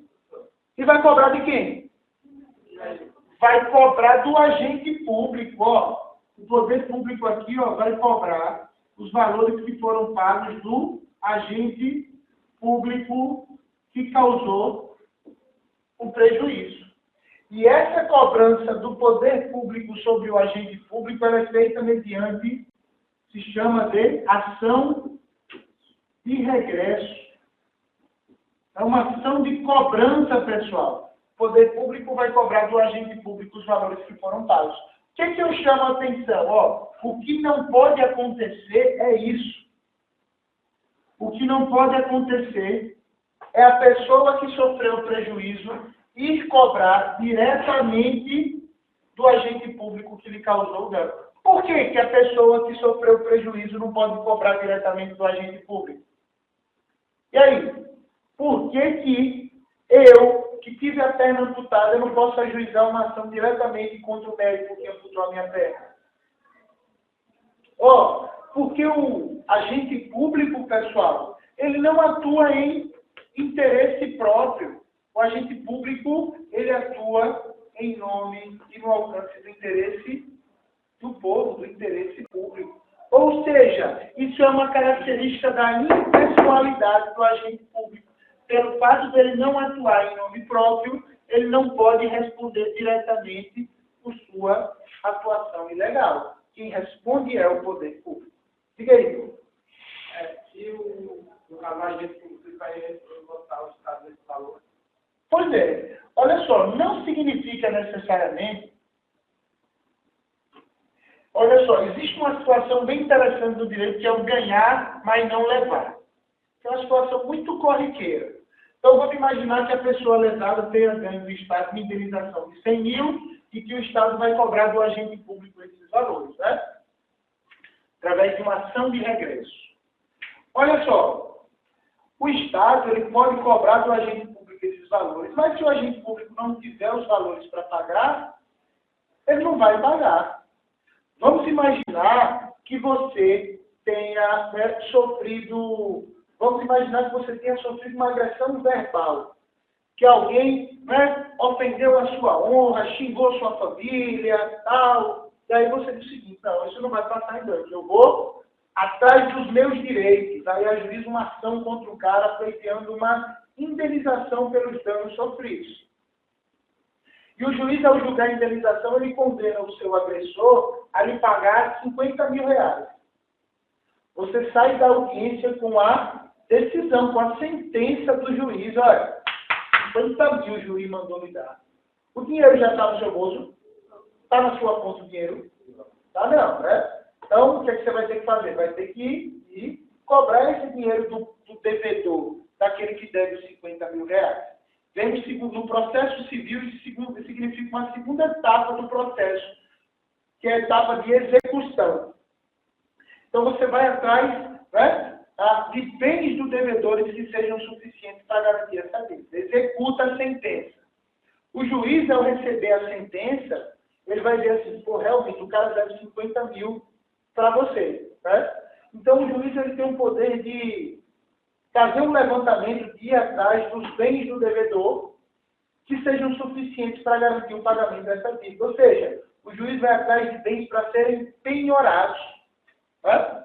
E vai cobrar de quem? Vai cobrar do agente público. Ó. O poder público aqui vai cobrar os valores que foram pagos do agente público que causou o prejuízo. E essa cobrança do poder público sobre o agente público ela é feita mediante, se chama de ação de regresso. É uma ação de cobrança pessoal. O poder público vai cobrar do agente público os valores que foram pagos. O que eu chamo a atenção? O que não pode acontecer é isso. O que não pode acontecer é a pessoa que sofreu prejuízo ir cobrar diretamente do agente público que lhe causou o dano. Por que a pessoa que sofreu prejuízo não pode cobrar diretamente do agente público? E aí? Por que eu, que tive a perna amputada, eu não posso ajuizar uma ação diretamente contra o médico que amputou a minha perna? Porque o agente público, pessoal, ele não atua em interesse próprio. O agente público, ele atua em nome e no alcance do interesse do povo, do interesse público. Ou seja, isso é uma característica da impessoalidade do agente público. Pelo fato dele não atuar em nome próprio, ele não pode responder diretamente por sua atuação ilegal. Quem responde é o poder público. Diga aí. Se o agente público vai votar o Estado desse valor. Pois é. Olha só, não significa necessariamente... Olha só, existe uma situação bem interessante do direito que é o ganhar, mas não levar. É uma situação muito corriqueira. Então, vamos imaginar que a pessoa lesada tenha ganho do Estado uma indenização de 100 mil e que o Estado vai cobrar do agente público esses valores, né? Através de uma ação de regresso. Olha só, o Estado ele pode cobrar do agente público esses valores, mas se o agente público não tiver os valores para pagar, ele não vai pagar. Vamos imaginar que você tenha sofrido... Vamos imaginar que você tenha sofrido uma agressão verbal. Que alguém ofendeu a sua honra, xingou sua família, tal. E aí você diz o seguinte, não, isso não vai passar em branco. Eu vou atrás dos meus direitos. Aí ajuizo uma ação contra o cara, pleiteando uma indenização pelos danos sofridos. E o juiz, ao julgar a indenização, ele condena o seu agressor a lhe pagar 50 mil reais. Você sai da audiência com a decisão, com a sentença do juiz. Olha, 50 mil o juiz mandou me dar. O dinheiro já está no seu bolso? Está na sua conta o dinheiro? Tá não, né? Então, o que, é que você vai ter que fazer? Vai ter que ir cobrar esse dinheiro do devedor, daquele que deve os 50 mil reais. Vem no processo civil, isso significa uma segunda etapa do processo, que é a etapa de execução. Então, você vai atrás de bens do devedores que sejam suficientes para garantir essa dívida. Executa a sentença. O juiz, ao receber a sentença, ele vai dizer assim, realmente, o cara deve 50 mil para você. Né? Então, o juiz ele tem o poder de fazer um levantamento, de ir atrás dos bens do devedor que sejam suficientes para garantir o pagamento dessa dívida. Ou seja, o juiz vai atrás de bens para serem penhorados. Né?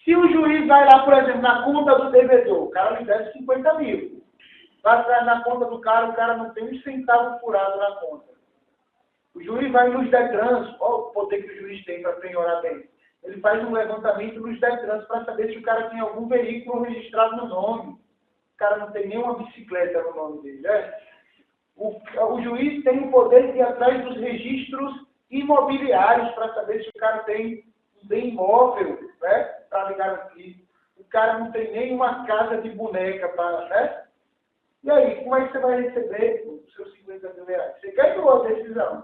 Se o juiz vai lá, por exemplo, na conta do devedor, o cara lhe deve 50 mil. Vai atrás na conta do cara, o cara não tem um centavo furado na conta. O juiz vai nos DETRANS, olha o poder que o juiz tem para penhorar bens. Ele faz um levantamento nos DETRANS para saber se o cara tem algum veículo registrado no nome. O cara não tem nenhuma bicicleta no nome dele. Né? O juiz tem o poder de ir atrás dos registros imobiliários para saber se o cara tem um bem imóvel, né, para lhe garantir. O cara não tem nenhuma casa de boneca para... Né? E aí, como é que você vai receber os seus 50 mil reais? Você ganhou a decisão,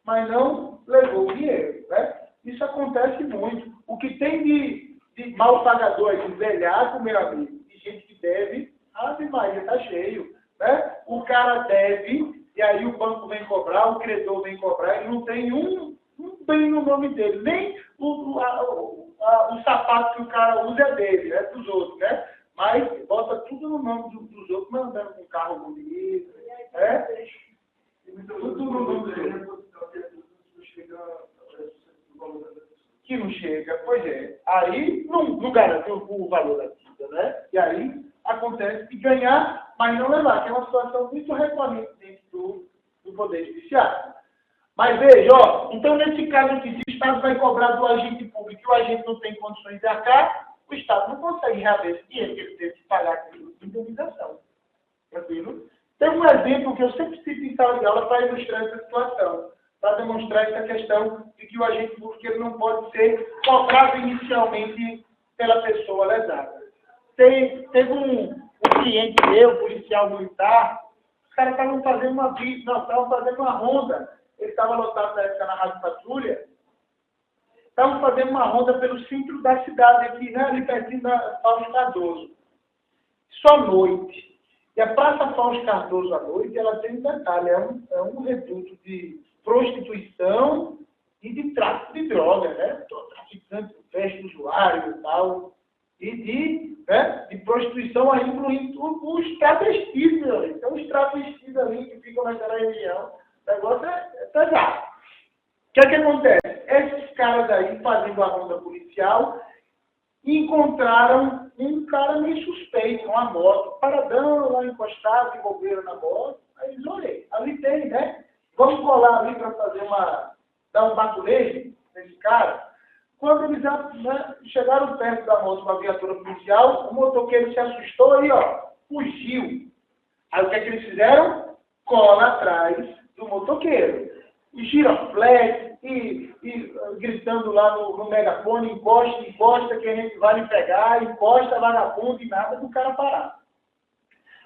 mas não levou o dinheiro, né? Isso acontece muito. O que tem de mal pagador, de velhaco, meu amigo, de gente que deve, Ave Maria, tá cheio, né? O cara deve, e aí o banco vem cobrar, o credor vem cobrar, ele não tem um bem no nome dele, nem o sapato que o cara usa é dele, é dos outros, né? Mas bota tudo no nome dos outros, mandando com um carro bonito, né? Tudo no nome dele. Que não chega, pois é. Aí não garantiu o valor da dívida, né? E aí acontece de ganhar, mas não levar, que é uma situação muito recorrente dentro do Poder Judiciário. Mas veja, ó, então nesse caso aqui, se o Estado vai cobrar do agente público e o agente não tem condições de arcar, o Estado não consegue reaver esse dinheiro que ele teve que pagar aquilo de indenização. Tranquilo? Tem um exemplo que eu sempre cito em sala de aula para ilustrar essa situação, para demonstrar essa questão de que o agente público ele não pode ser cobrado inicialmente pela pessoa lesada. Teve um cliente meu, policial militar, os caras estavam fazendo uma ronda. Ele estava lotado na época na Rádio Patrulha. Estavam fazendo uma ronda pelo centro da cidade, aqui, né, ali pertinho da Fausto Cardoso. Só noite. E a Praça Fausto Cardoso à noite, ela tem um detalhe, é um reduto de prostituição e de tráfico de drogas, né? O traficante veste usuário e tal. E de prostituição aí, incluindo os travestis, meu amigo. Então, os travestis ali que ficam naquela região. O negócio é pesado. O que é que acontece? Esses caras aí, fazendo a ronda policial, encontraram um cara meio suspeito, uma moto, paradão lá encostado, envolveram na moto. Aí eles, olha, ali tem, né? Vamos colar ali para dar um baculejo nesse cara. Quando eles chegaram perto da moto com a viatura policial, o motoqueiro se assustou e, fugiu. Aí o que é que eles fizeram? Cola atrás do motoqueiro. E giroflex, e gritando lá no megafone, encosta, que a gente vai lhe pegar, encosta, vagabundo, e nada do cara parar.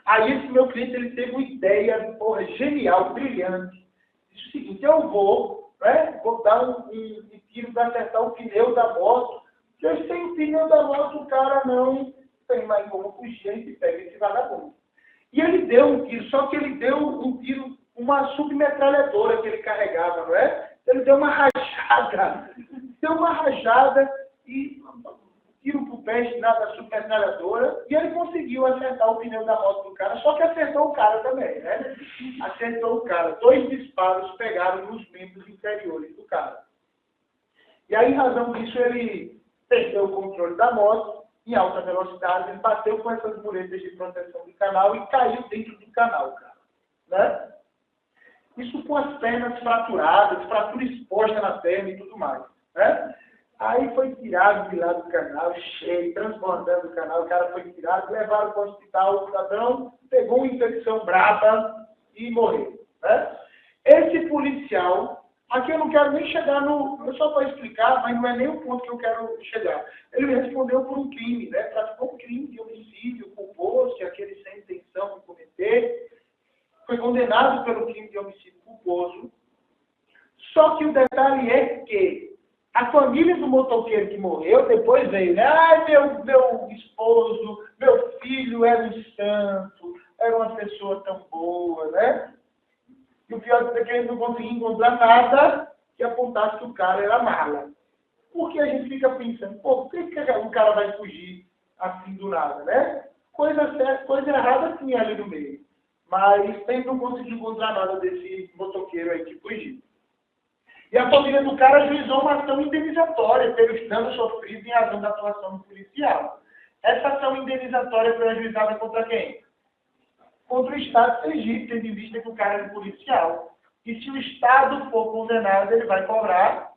Aí esse meu cliente, ele teve uma ideia, genial, brilhante. Disse o seguinte, eu vou dar um tiro para acertar o pneu da moto, porque sem o pneu da moto o cara não tem mais como fugir, a gente pega esse vagabundo. E ele deu um tiro, só que ele deu um tiro, uma submetralhadora que ele carregava, não é? Ele deu uma rajada e tiro pro pé da submetralhadora e ele conseguiu acertar o pneu da moto do cara, só que acertou o cara também, né? Acertou o cara. 2 disparos pegaram nos membros inferiores do cara. E aí, em razão disso, ele perdeu o controle da moto em alta velocidade, ele bateu com essas muretas de proteção do canal e caiu dentro do canal, cara. Né? Isso com as pernas fraturadas, fratura exposta na perna e tudo mais. Né? Aí foi tirado de lá do canal, cheio, transbordando o canal, o cara foi tirado, levaram para o hospital, o cidadão pegou uma infecção braba e morreu. Né? Esse policial, aqui eu não quero nem chegar só para explicar, mas não é nem o ponto que eu quero chegar. Ele respondeu por um crime, né? Praticou um crime de homicídio culposo, que aquele sem intenção de cometer, foi condenado pelo crime de homicídio culposo. Só que o detalhe é que a família do motoqueiro que morreu, depois veio, né? Ai, meu esposo, meu filho era um santo, era uma pessoa tão boa, né? E o pior é que ele não conseguia encontrar nada que apontasse que o cara era mala. Porque a gente fica pensando, por que o cara vai fugir assim do nada, né? Coisa errada tinha ali no meio. Mas ele não conseguiu encontrar nada desse motoqueiro aí que fugiu. E a família do cara ajuizou uma ação indenizatória pelos danos sofridos em razão da atuação do policial. Essa ação indenizatória foi ajuizada contra quem? Contra o Estado de Sergipe, tendo em vista que o cara é policial. E se o Estado for condenado, ele vai cobrar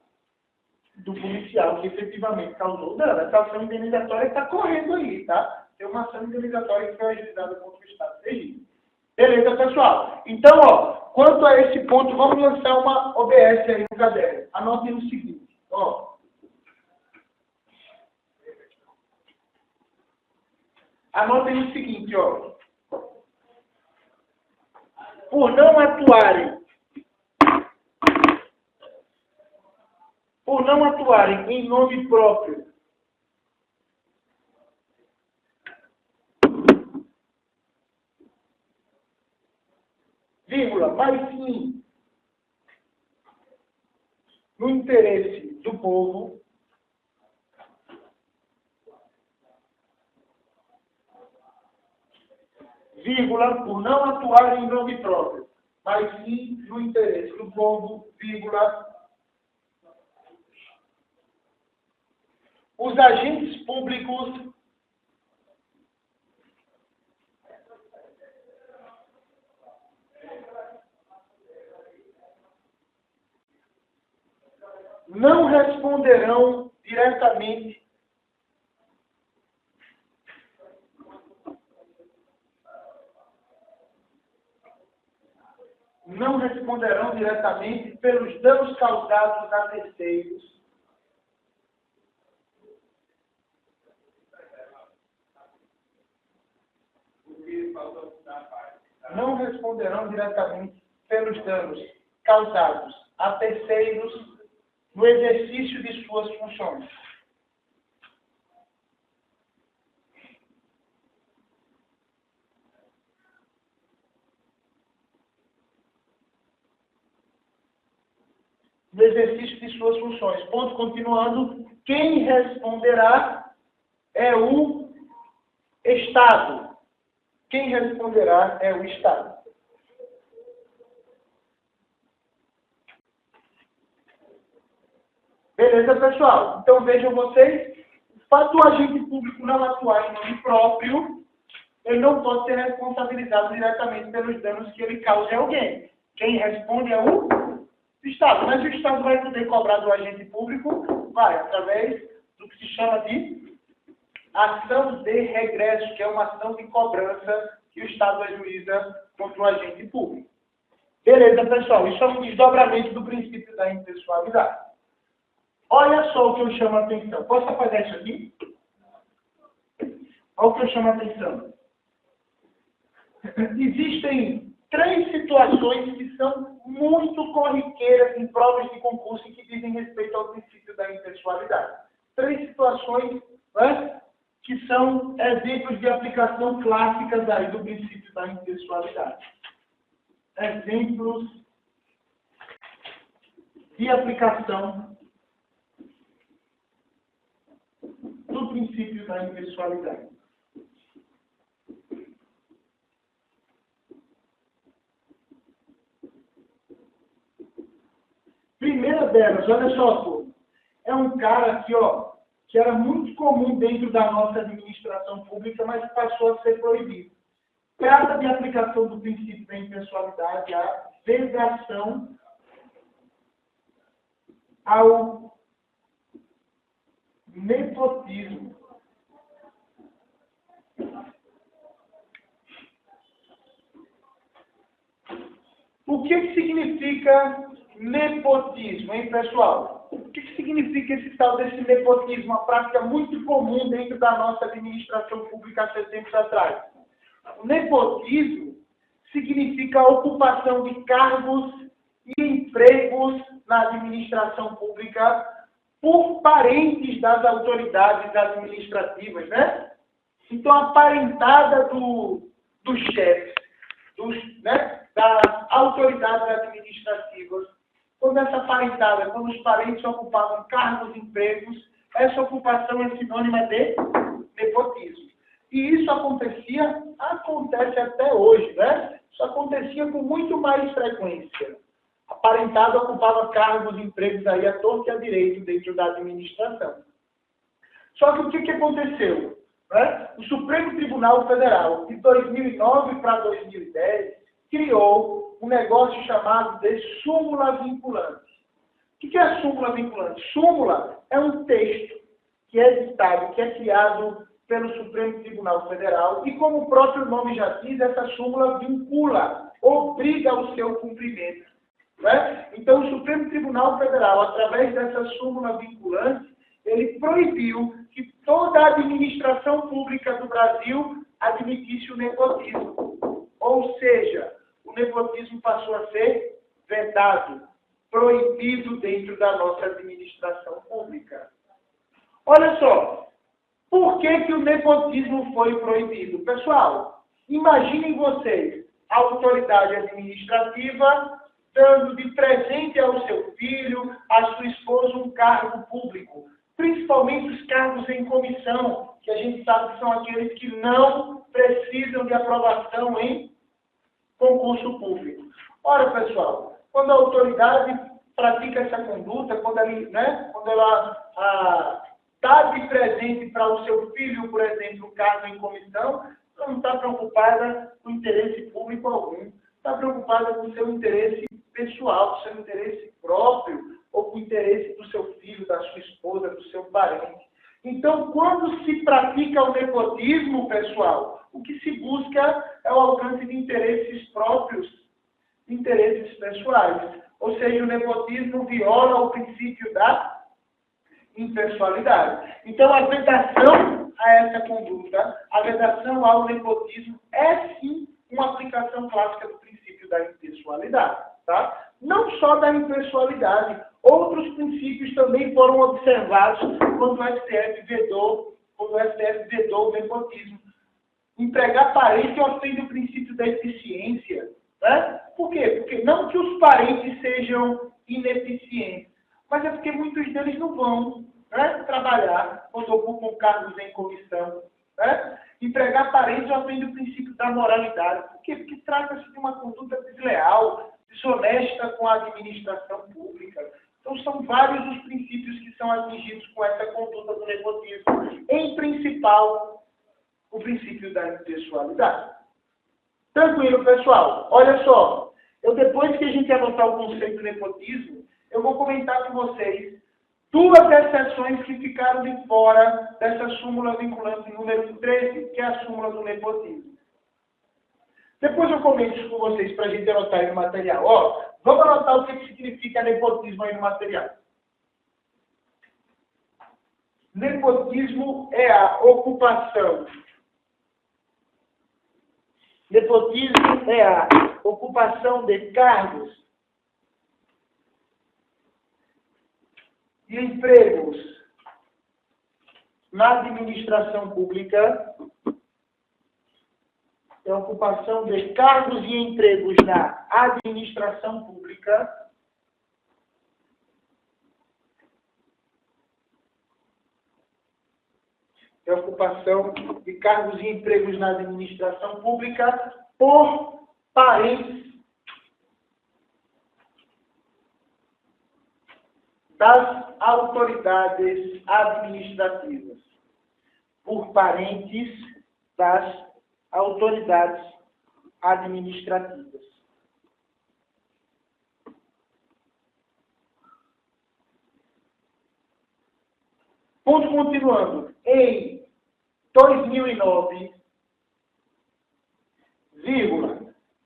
do policial que efetivamente causou dano. Essa ação indenizatória está correndo aí, tá? Tem uma ação indenizatória que foi ajuizada contra o Estado de Sergipe. Beleza, pessoal? Então, quanto a esse ponto, vamos lançar uma OBS aí no caderno. Anotem o seguinte, Anotem o seguinte, por não atuarem em nome próprio, vírgula, mas sim no interesse do povo, vírgula, por não atuar em nome próprio, mas sim no interesse do povo, vírgula, os agentes públicos não responderão diretamente pelos danos causados a terceiros, não responderão diretamente pelos danos causados a terceiros no exercício de suas funções. No exercício de suas funções. Ponto continuando, quem responderá é o Estado. Quem responderá é o Estado. Beleza, pessoal? Então vejam vocês, o fato do agente público não atuar em nome próprio, ele não pode ser responsabilizado diretamente pelos danos que ele cause a alguém. Quem responde é o Estado. Mas o Estado vai poder cobrar do agente público, vai, através do que se chama de ação de regresso, que é uma ação de cobrança que o Estado ajuiza contra o agente público. Beleza, pessoal? Isso é um desdobramento do princípio da impessoalidade. Olha só o que eu chamo a atenção. Posso apagar isso aqui? Olha o que eu chamo a atenção. Existem 3 situações que são muito corriqueiras em provas de concurso e que dizem respeito ao princípio da impessoalidade. 3 situações, né, que são exemplos de aplicação clássicas aí do princípio da impessoalidade. Exemplos de aplicação do princípio da impessoalidade. Primeira delas, olha só, pô, é um cara aqui, ó, que era muito comum dentro da nossa administração pública, mas passou a ser proibido. Trata de aplicação do princípio da impessoalidade à vedação ao nepotismo. O que significa nepotismo, hein, pessoal? O que significa esse tal desse nepotismo? Uma prática muito comum dentro da nossa administração pública há 70 anos atrás. O nepotismo significa a ocupação de cargos e empregos na administração pública por parentes das autoridades administrativas, né? Então, a parentada dos chefes, das autoridades administrativas, quando essa parentada, quando os parentes ocupavam cargos e empregos, essa ocupação é sinônima de nepotismo. E isso acontece até hoje, né? Isso acontecia com muito mais frequência. A parentada ocupava cargos e empregos aí à torta e à direito dentro da administração. Só que o que aconteceu? Né? O Supremo Tribunal Federal, de 2009 para 2010, criou um negócio chamado de súmula vinculante. O que é súmula vinculante? Súmula é um texto que é editado, que é criado pelo Supremo Tribunal Federal e, como o próprio nome já diz, essa súmula vincula, obriga ao seu cumprimento. Né? Então, o Supremo Tribunal Federal, através dessa súmula vinculante, ele proibiu que toda a administração pública do Brasil admitisse o nepotismo. Ou seja, o o nepotismo passou a ser vedado, proibido dentro da nossa administração pública. Olha só, por que o nepotismo foi proibido? Pessoal, imaginem vocês, a autoridade administrativa dando de presente ao seu filho, à sua esposa, um cargo público. Principalmente os cargos em comissão, que a gente sabe que são aqueles que não precisam de aprovação em concurso público. Ora, pessoal, quando a autoridade pratica essa conduta, quando ela dá de presente para o seu filho, por exemplo, um cargo em comissão, ela não está preocupada com interesse público algum. Está preocupada com o seu interesse pessoal, com o seu interesse próprio, ou com o interesse do seu filho, da sua esposa, do seu parente. Então, quando se pratica o nepotismo, pessoal, o que se busca é o alcance de interesses próprios, interesses pessoais. Ou seja, o nepotismo viola o princípio da impessoalidade. Então, a vedação a essa conduta, a vedação ao nepotismo é sim uma aplicação clássica do princípio da impessoalidade. Tá? Não só da impessoalidade, outros princípios também foram observados quando o STF vedou o nepotismo. Empregar parente ofende o princípio da eficiência. Né? Por quê? Porque não que os parentes sejam ineficientes, mas é porque muitos deles não vão trabalhar quando ocupam cargos em comissão. Né? Empregar parentes ofende o princípio da moralidade. Por quê? Porque trata-se de uma conduta desleal, desonesta com a administração pública. Então, são vários os princípios que são atingidos com essa conduta do nepotismo. Em principal, o princípio da impessoalidade. Tranquilo, pessoal? Olha só, depois que a gente anotar o conceito do nepotismo, eu vou comentar com vocês duas exceções que ficaram de fora dessa súmula vinculante número 13, que é a súmula do nepotismo. Depois eu comento isso com vocês para a gente anotar aí no material. Ó, vamos anotar o que significa nepotismo aí no material. Nepotismo é a ocupação. Nepotismo é a ocupação de cargos e empregos na administração pública. É a ocupação de cargos e empregos na administração pública. É a ocupação de cargos e empregos na administração pública por parentes das autoridades administrativas. Por parentes das autoridades administrativas. Ponto continuando. Em 2009,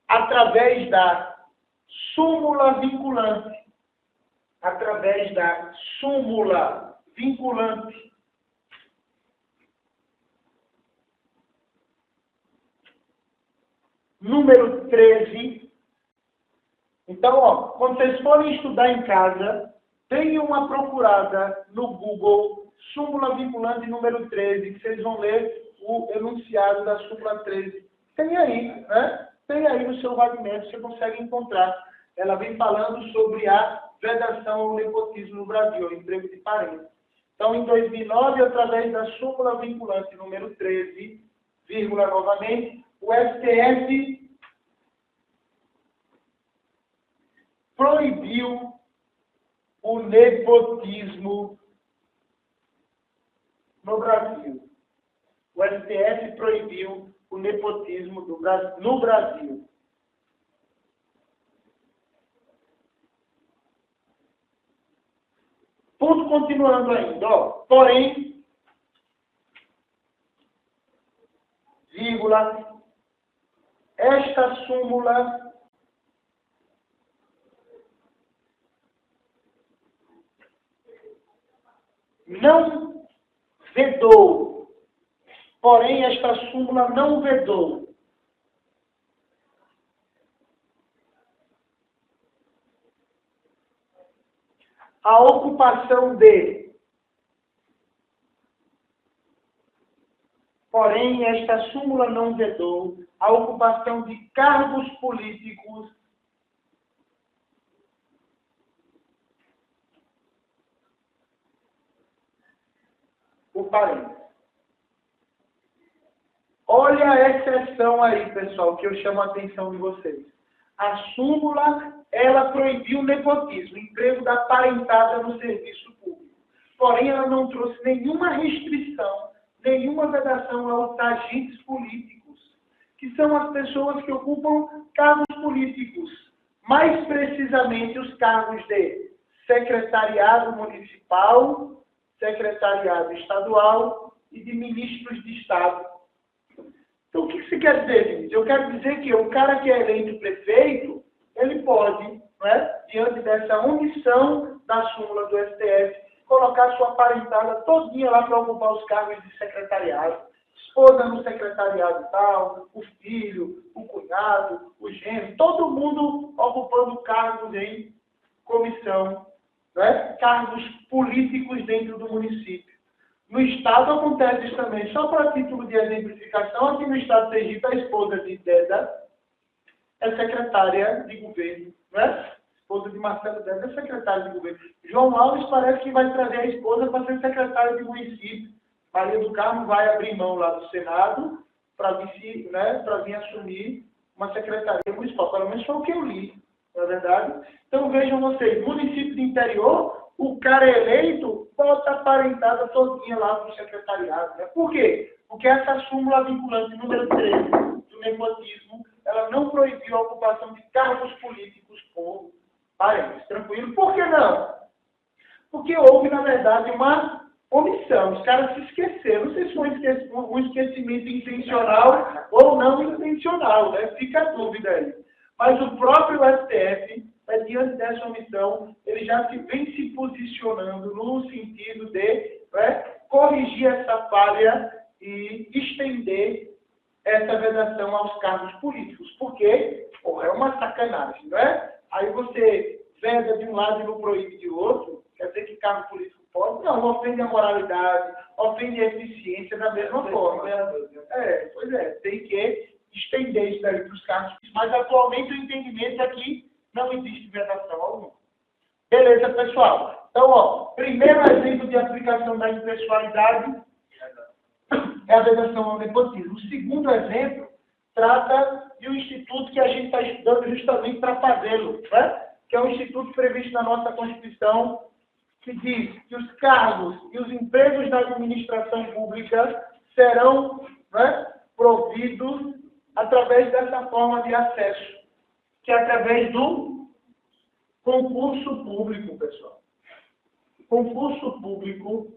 através da súmula vinculante, número 13. Então, ó, quando vocês forem estudar em casa, deem uma procurada no Google, súmula vinculante número 13, que vocês vão ler o enunciado da súmula 13. Tem aí, né? Tem aí no seu vazamento, você consegue encontrar. Ela vem falando sobre a vedação ao nepotismo no Brasil, o emprego de parentes. Então, em 2009, através da súmula vinculante número 13, novamente, o STF proibiu o nepotismo no Brasil. O STF proibiu o nepotismo no Brasil. Ponto continuando ainda, ó. Porém, esta súmula não vedou, porém esta súmula não vedou a ocupação de. Porém, esta súmula não vedou a ocupação de cargos políticos por parentes. Olha a exceção aí, pessoal, que eu chamo a atenção de vocês. A súmula, ela proibiu o nepotismo, o emprego da parentada no serviço público. Porém, ela não trouxe nenhuma restrição, nenhuma vedação aos agentes políticos, que são as pessoas que ocupam cargos políticos. Mais precisamente, os cargos de secretariado municipal, secretariado estadual e de ministros de Estado. Então, o que isso quer dizer, gente? Eu quero dizer que o cara que é eleito prefeito, ele pode, diante dessa omissão da súmula do STF, colocar sua parentada todinha lá para ocupar os cargos de secretariado. Esposa no secretariado tal, o filho, o cunhado, o genro, todo mundo ocupando cargos em comissão, cargos políticos dentro do município. No Estado acontece isso também. Só para título de exemplificação, aqui no Estado de Sergipe, a esposa de Deda é secretária de governo, Esposa de Marcelo Deda é secretária de governo. João Alves parece que vai trazer a esposa para ser secretária de município. Maria do Carmo vai abrir mão lá do Senado para vir assumir uma secretaria municipal. Pelo menos foi o que eu li, não é verdade? Então vejam vocês, município de interior, o cara é eleito, bota a parentada todinha lá para o secretariado. Por quê? Porque essa súmula vinculante número 13 do nepotismo, ela não proibiu a ocupação de cargos políticos por parentes. Tranquilo? Por que não? Porque houve, na verdade, uma omissão. Os caras se esqueceram. Não sei se foi um esquecimento intencional ou não intencional, Fica a dúvida aí. Mas o próprio STF, diante dessa omissão, ele já vem se posicionando no sentido de corrigir essa falha e estender essa vedação aos cargos políticos. Porque, é uma sacanagem, Aí você veda de um lado e não proíbe de outro, quer dizer que cargo político pode? Não, ofende a moralidade, ofende a eficiência da mesma forma. Pois é, tem que estender isso daí para os cargos, mas atualmente o entendimento é que não existe vedação alguma. Beleza, pessoal? Então, primeiro exemplo de aplicação da impessoalidade é a vedação ao nepotismo. O segundo exemplo trata de um instituto que a gente está estudando justamente para fazê-lo, que é um instituto previsto na nossa Constituição, que diz que os cargos e os empregos da administração pública serão providos através dessa forma de acesso, que é através do concurso público, pessoal. Concurso público,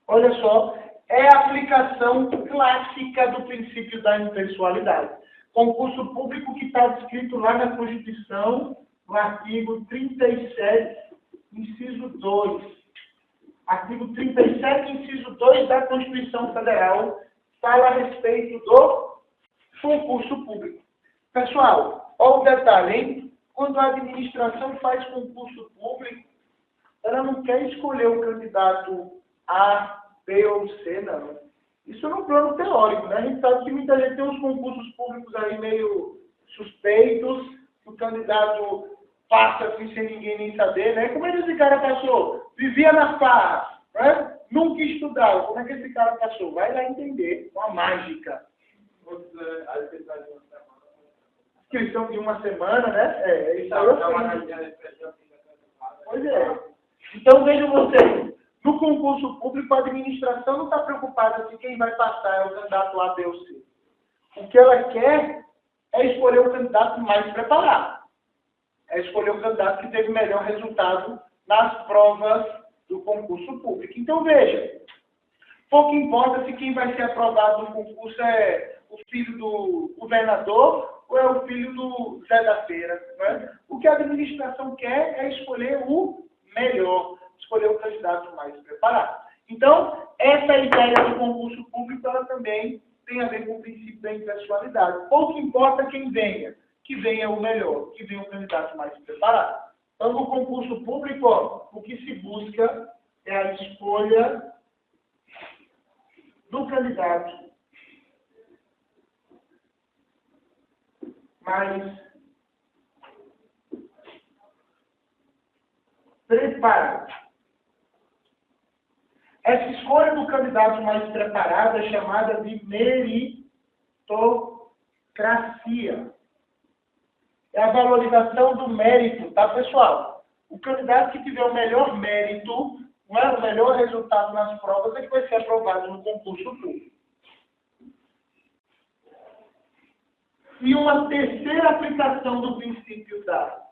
olha só, é a aplicação clássica do princípio da impessoalidade. Concurso público que está descrito lá na Constituição, no artigo 37, inciso 2. Artigo 37, inciso 2 da Constituição Federal, fala a respeito do concurso público. Pessoal, olha o detalhe, hein? Quando a administração faz concurso público, ela não quer escolher o candidato A, B ou C, não. Isso no plano teórico, A gente sabe que muita gente tem uns concursos públicos aí meio suspeitos, o candidato passa assim sem ninguém nem saber, Como é que esse cara passou? Vivia na farra, Nunca estudava. Como é que esse cara passou? Vai lá entender. Uma mágica. Inscrição de uma semana, Isso aí Pois é. Então, vejam vocês. No concurso público, a administração não está preocupada se quem vai passar é o candidato A, B ou C. O que ela quer é escolher o candidato mais preparado. É escolher o candidato que teve melhor resultado nas provas do concurso público. Então, veja, pouco importa se quem vai ser aprovado no concurso é o filho do governador ou é o filho do Zé da Feira. O que a administração quer é escolher o melhor, escolher o candidato mais preparado. Então, essa ideia do concurso público, ela também tem a ver com o princípio da impessoalidade. Pouco importa quem venha, que venha o melhor, que venha o candidato mais preparado. Então, no concurso público, ó, o que se busca é a escolha do candidato mais preparado. Essa escolha do candidato mais preparado é chamada de meritocracia. É a valorização do mérito, tá, pessoal? O candidato que tiver o melhor mérito, o melhor resultado nas provas, é que vai ser aprovado no concurso público. E uma terceira aplicação do princípio da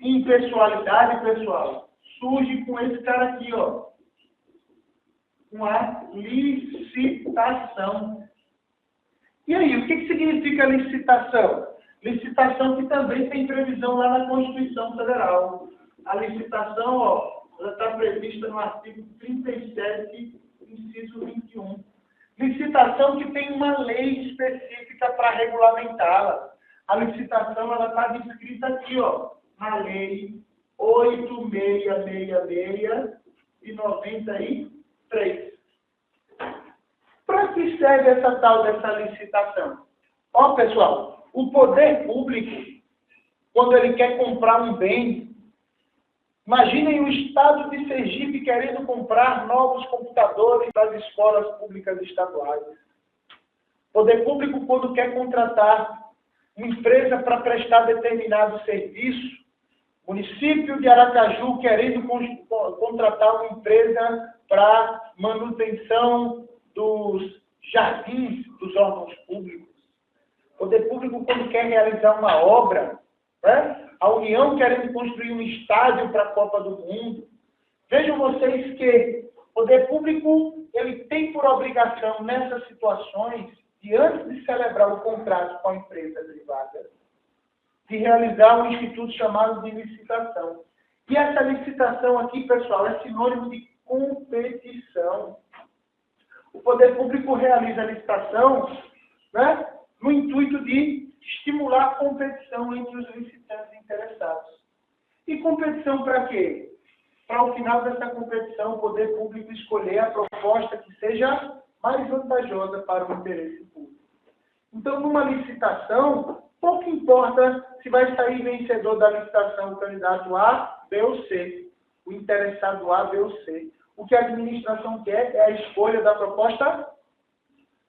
impessoalidade, pessoal, surge com esse cara aqui, ó. Com a licitação. E aí, o que significa licitação? Licitação que também tem previsão lá na Constituição Federal. A licitação, ó, ela está prevista no artigo 37, inciso 21. Licitação que tem uma lei específica para regulamentá-la. A licitação, ela está descrita aqui, ó, na lei 8666 de 93. Para que serve essa tal dessa licitação? Ó, pessoal, o poder público, quando ele quer comprar um bem, imaginem o estado de Sergipe querendo comprar novos computadores das escolas públicas estaduais. O poder público, quando quer contratar uma empresa para prestar determinado serviço, município de Aracaju querendo contratar uma empresa para manutenção dos jardins dos órgãos públicos. O poder público, quando quer realizar uma obra, né? A União querendo construir um estádio para a Copa do Mundo. Vejam vocês que o poder público ele tem por obrigação, nessas situações, de antes de celebrar o contrato com a empresa privada, de realizar um instituto chamado de licitação. E essa licitação aqui, pessoal, é sinônimo de competição. O poder público realiza a licitação, né, no intuito de estimular a competição entre os licitantes interessados. E competição para quê? Para, ao final dessa competição, o poder público escolher a proposta que seja mais vantajosa para o interesse público. Então, numa licitação, pouco importa se vai sair vencedor da licitação o candidato A, B ou C, o interessado A, B ou C. O que a administração quer é a escolha da proposta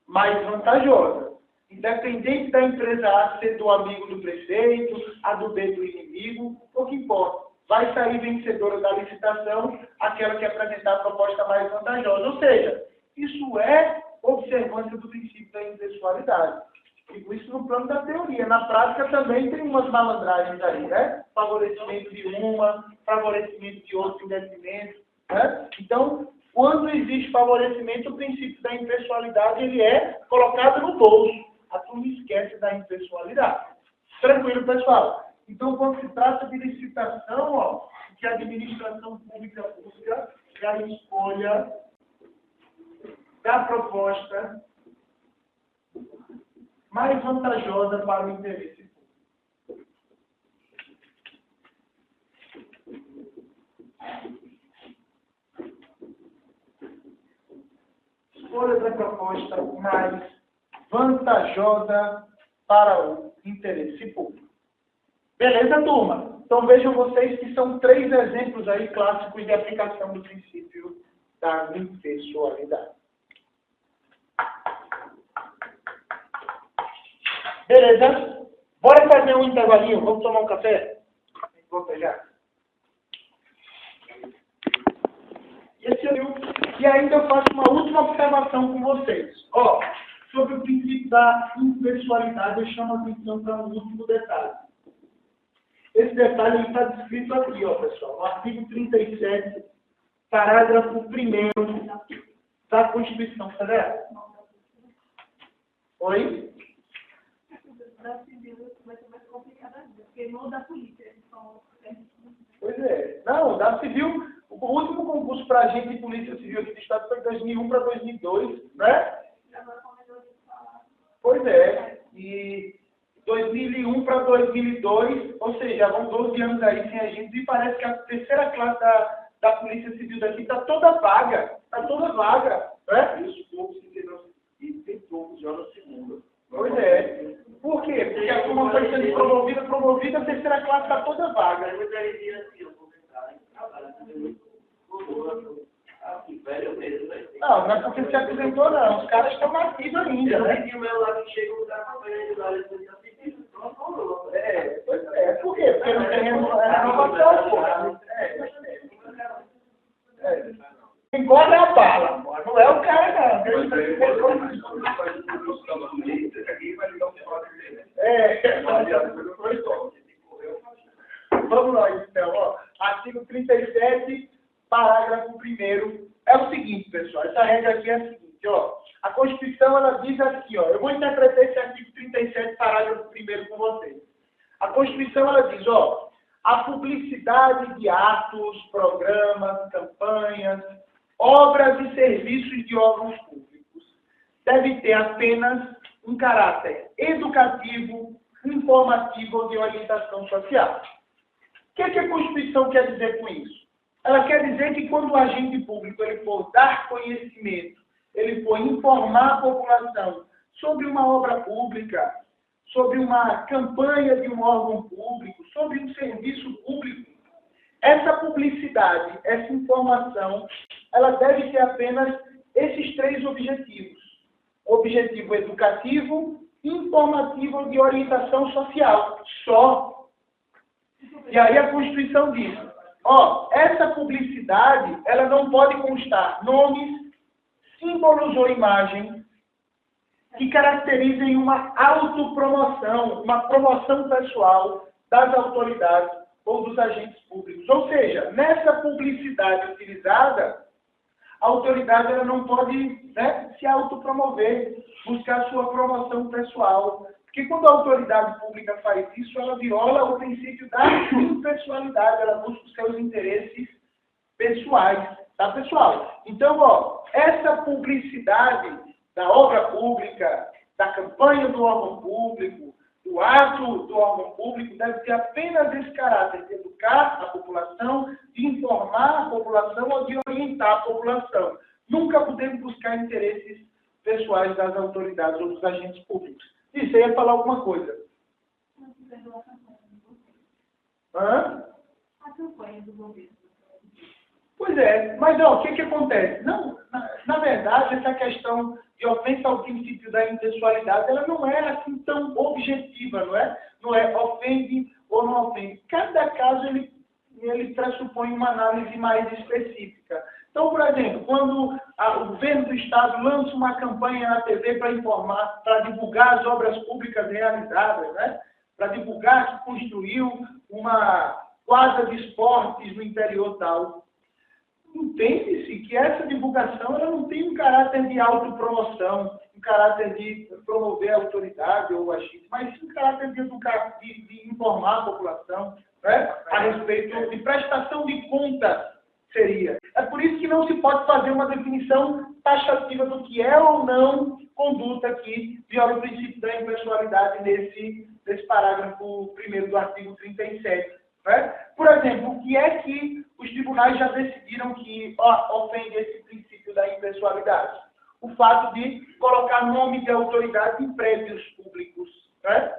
mais vantajosa. Independente da empresa A ser do amigo do prefeito, a do B do inimigo, pouco importa. Vai sair vencedora da licitação aquela que apresentar a proposta mais vantajosa. Ou seja, isso é observância do princípio da impessoalidade. Digo isso no plano da teoria. Na prática também tem umas malandragens aí, né? Favorecimento de uma, favorecimento de outro investimento, né? Então, quando existe favorecimento, o princípio da impessoalidade ele é colocado no bolso. A turma esquece da impessoalidade. Tranquilo, pessoal? Então, quando se trata de licitação, ó, o que a administração pública busca é a escolha da proposta mais vantajosa para o interesse público. Escolha da proposta mais vantajosa para o interesse público. Beleza, turma? Então vejam vocês que são 3 exemplos aí clássicos de aplicação do princípio da impessoalidade. Beleza? Bora fazer um intervalinho? Vamos tomar um café? Vou pegar. E ainda eu faço uma última observação com vocês. Ó, sobre o princípio da impessoalidade, eu chamo a atenção para um último detalhe. Esse detalhe está descrito aqui, ó, pessoal, no artigo 37, parágrafo 1º da Constituição Federal. Oi? Da civil vai ser mais complicado ainda, porque não da polícia. Pois é. Não, da civil, o último concurso para agente de polícia civil aqui do Estado foi de 2001 para 2002, né? Pois é. E 2001 para 2002, ou seja, vão 12 anos aí sem agentes, e parece que a terceira classe da Polícia Civil daqui está toda vaga, né? Isso poucos e tem poucos já na segunda. Pois é. Por quê? Porque a turma foi sendo promovida, a terceira classe está toda vaga. Não, não é porque se apresentou, não. Os caras estão ativos ainda, né? Pois é. Por quê? Porque não tem renovação, pô. Quem cobra é a bala, não é o cara, não. Vamos lá, então. Ó, artigo 37, parágrafo 1º. É o seguinte, pessoal. Essa regra aqui é a seguinte, ó. A Constituição, ela diz assim, ó. Eu vou interpretar esse artigo 37, parágrafo 1º com vocês. A Constituição, ela diz, ó. A publicidade de atos, programas, campanhas, obras e serviços de órgãos públicos deve ter apenas um caráter educativo, informativo ou de orientação social. O que a Constituição quer dizer com isso? Ela quer dizer que quando o agente público ele for dar conhecimento, ele for informar a população sobre uma obra pública, sobre uma campanha de um órgão público, sobre um serviço público, essa publicidade, essa informação, ela deve ter apenas esses 3 objetivos. Objetivo educativo, informativo e de orientação social. Só. E aí a Constituição diz, ó, essa publicidade, ela não pode constar nomes, símbolos ou imagens que caracterizem uma autopromoção, uma promoção pessoal das autoridades ou dos agentes públicos. Ou seja, nessa publicidade utilizada, a autoridade ela não pode, né, se autopromover, buscar sua promoção pessoal. Porque quando a autoridade pública faz isso, ela viola o princípio da impessoalidade, ela busca os seus interesses pessoais, tá, pessoal? Então, ó, essa publicidade da obra pública, da campanha do órgão público, do ato do órgão público, deve ter apenas esse caráter de educar a população, de informar a população ou de orientar a população. Nunca podemos buscar interesses pessoais das autoridades ou dos agentes públicos. Isso, eu ia falar alguma coisa. Hã? A campanha do governo. Pois é, mas ó, o que acontece? Não, na verdade, essa questão de ofensa ao princípio da impessoalidade, ela não é assim tão objetiva, não é? Não é ofende ou não ofende. Cada caso, ele pressupõe uma análise mais específica. Então, por exemplo, quando o governo do Estado lança uma campanha na TV para informar, para divulgar as obras públicas realizadas, né? Para divulgar que construiu uma quadra de esportes no interior tal, entende-se que essa divulgação ela não tem um caráter de autopromoção, um caráter de promover a autoridade ou o agente, mas sim um caráter de educar, de informar a população, né, a respeito de prestação de contas, seria. É por isso que não se pode fazer uma definição taxativa do que é ou não conduta que viola o princípio da impessoalidade nesse parágrafo 1º do artigo 37. Né? Por exemplo, o que é que os tribunais já decidiram que ofende esse princípio da impessoalidade? O fato de colocar nome de autoridade em prédios públicos. Né?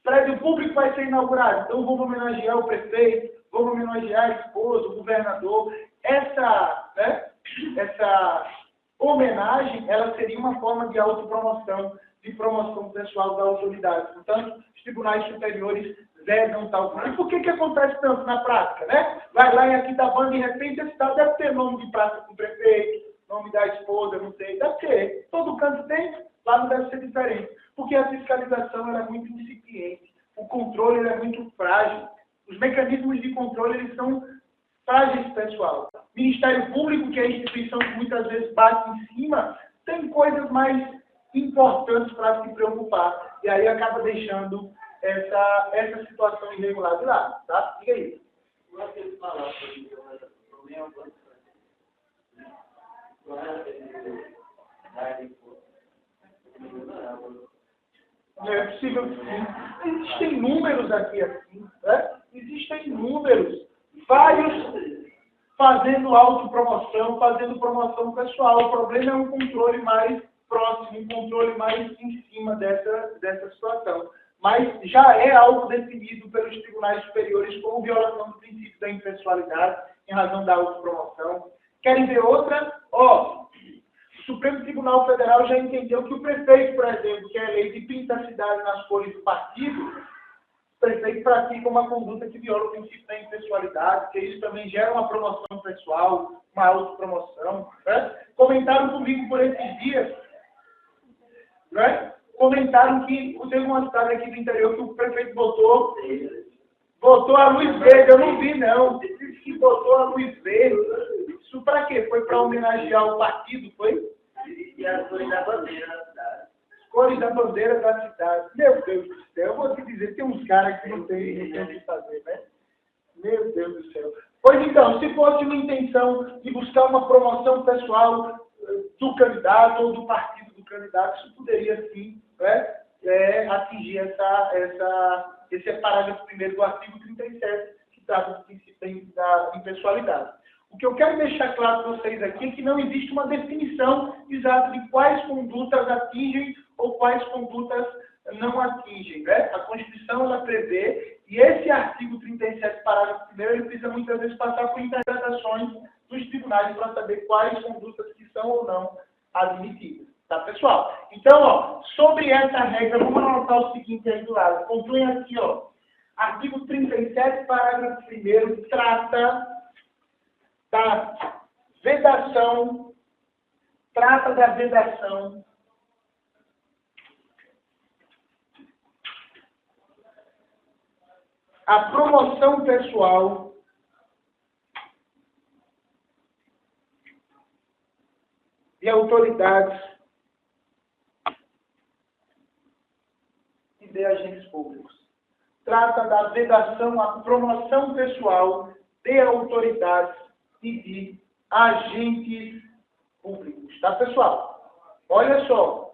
Prédio público vai ser inaugurado, então vamos homenagear o prefeito, vamos homenagear a esposa, o governador. Essa homenagem, ela seria uma forma de autopromoção, de promoção pessoal da autoridade. Portanto, os tribunais superiores vedam tal coisa. E por que acontece tanto na prática, né? Vai lá em Aquidauana, de repente, a cidade deve ter nome de praça com o prefeito, nome da esposa, não sei, deve ter. Todo canto tem, lá não deve ser diferente. Porque a fiscalização ela é muito incipiente, o controle ele é muito frágil. Os mecanismos de controle eles são frágeis, pessoal. O Ministério Público, que é a instituição que muitas vezes bate em cima, tem coisas mais importantes para se preocupar. E aí acaba deixando essa situação irregular de lado, tá? Diga aí. Não é possível que sim. Existem números aqui assim, né? Existem números. Vários fazendo autopromoção, fazendo promoção pessoal. O problema é um controle mais próximo, um controle mais em cima dessa situação. Mas já é algo definido pelos tribunais superiores como violação do princípio da impessoalidade em razão da autopromoção. Querem ver outra? O Supremo Tribunal Federal já entendeu que o prefeito, por exemplo, que é eleito e pinta a cidade nas cores do partido, o prefeito pratica uma conduta que viola o princípio da impessoalidade, porque isso também gera uma promoção pessoal, uma autopromoção. Né? Comentaram comigo por esses dias, né? Comentaram que teve uma cidade aqui do interior que o prefeito botou a luz verde. Eu não vi, não. Disse que botou a luz verde. Isso para quê? Foi para homenagear o partido, foi? E as cores da bandeira da cidade. Cores da bandeira da cidade. Meu Deus do céu, eu vou te dizer, tem uns caras que não tem o que fazer, né? Meu Deus do céu. Pois então, se fosse uma intenção de buscar uma promoção pessoal do candidato ou do partido do candidato, isso poderia sim, né, atingir esse parágrafo 1º do artigo 37, que trata do princípio da impessoalidade. O que eu quero deixar claro para vocês aqui é que não existe uma definição exata de quais condutas atingem ou quais condutas não atingem. Né? A Constituição ela prevê, e esse artigo 37, parágrafo 1º, ele precisa muitas vezes passar por interpretações dos tribunais para saber quais condutas que são ou não admitidas. Tá, pessoal? Então, sobre essa regra, vamos anotar o seguinte aí do lado. Concluem aqui, artigo 37, parágrafo 1º, trata da vedação, a promoção pessoal de autoridades e de agentes públicos. Trata da vedação à promoção pessoal de autoridades e de agentes públicos. Tá, pessoal? Olha só. O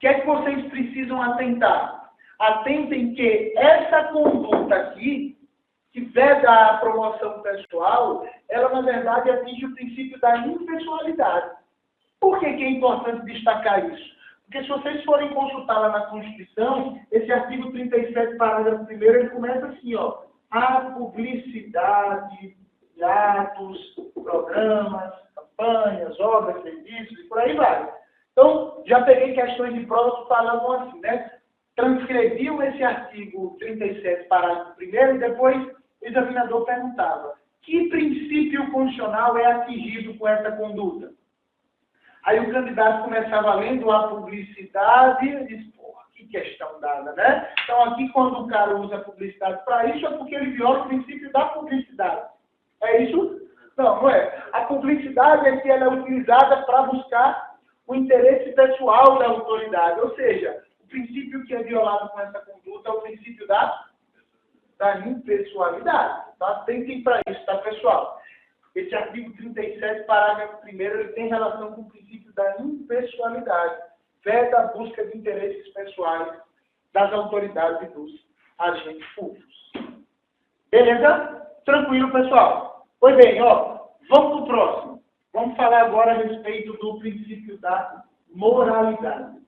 que é que vocês precisam atentar? Atentem que essa conduta aqui, que veda a promoção pessoal, ela, na verdade, atinge o princípio da impessoalidade. Por que é importante destacar isso? Porque se vocês forem consultar lá na Constituição, esse artigo 37, parágrafo 1º, ele começa assim, a publicidade de atos, programas, campanhas, obras, serviços, e por aí vai. Então, já peguei questões de prova que falavam assim, né? Transcreviam esse artigo 37, parágrafo 1º, e depois o examinador perguntava: que princípio constitucional é atingido com essa conduta? Aí o candidato começava lendo a publicidade e disse: porra, que questão dada, né? Então aqui, quando o cara usa a publicidade para isso, é porque ele viola o princípio da publicidade. É isso? Não, não é. A publicidade é que ela é utilizada para buscar o interesse pessoal da autoridade. Ou seja, o princípio que é violado com essa conduta é o princípio da impessoalidade. Tá? Atentem para isso, tá, pessoal? Esse artigo 37, parágrafo 1º, ele tem relação com o princípio da impessoalidade. Veda a busca de interesses pessoais das autoridades e dos agentes públicos. Beleza? Tranquilo, pessoal? Pois bem, vamos para o próximo. Vamos falar agora a respeito do princípio da moralidade.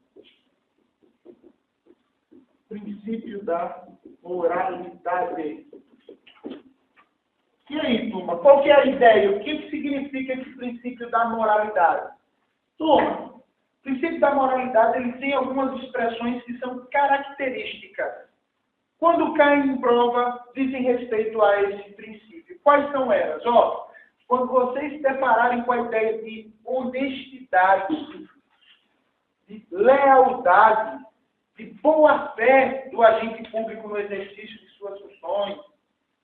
Princípio da moralidade. E aí, turma, qual que é a ideia? O que significa esse princípio da moralidade? Turma, o princípio da moralidade ele tem algumas expressões que são características. Quando caem em prova, dizem respeito a esse princípio. Quais são elas? Quando vocês se depararem com a ideia de honestidade, de lealdade, de boa-fé do agente público no exercício de suas funções,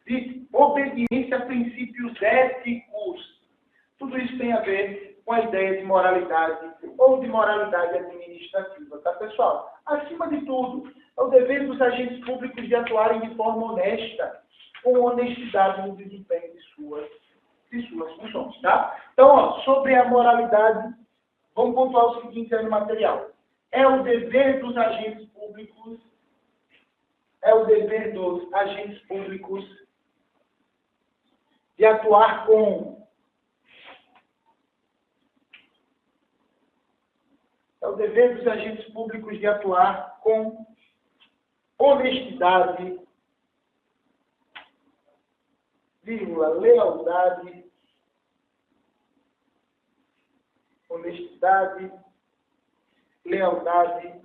de obediência a princípios éticos, tudo isso tem a ver com a ideia de moralidade ou de moralidade administrativa, tá, pessoal? Acima de tudo, é o dever dos agentes públicos de atuarem de forma honesta, com honestidade no desempenho de suas funções, tá? Então, sobre a moralidade, vamos pontuar o seguinte aí no material. é o dever dos agentes públicos, de atuar com honestidade, lealdade,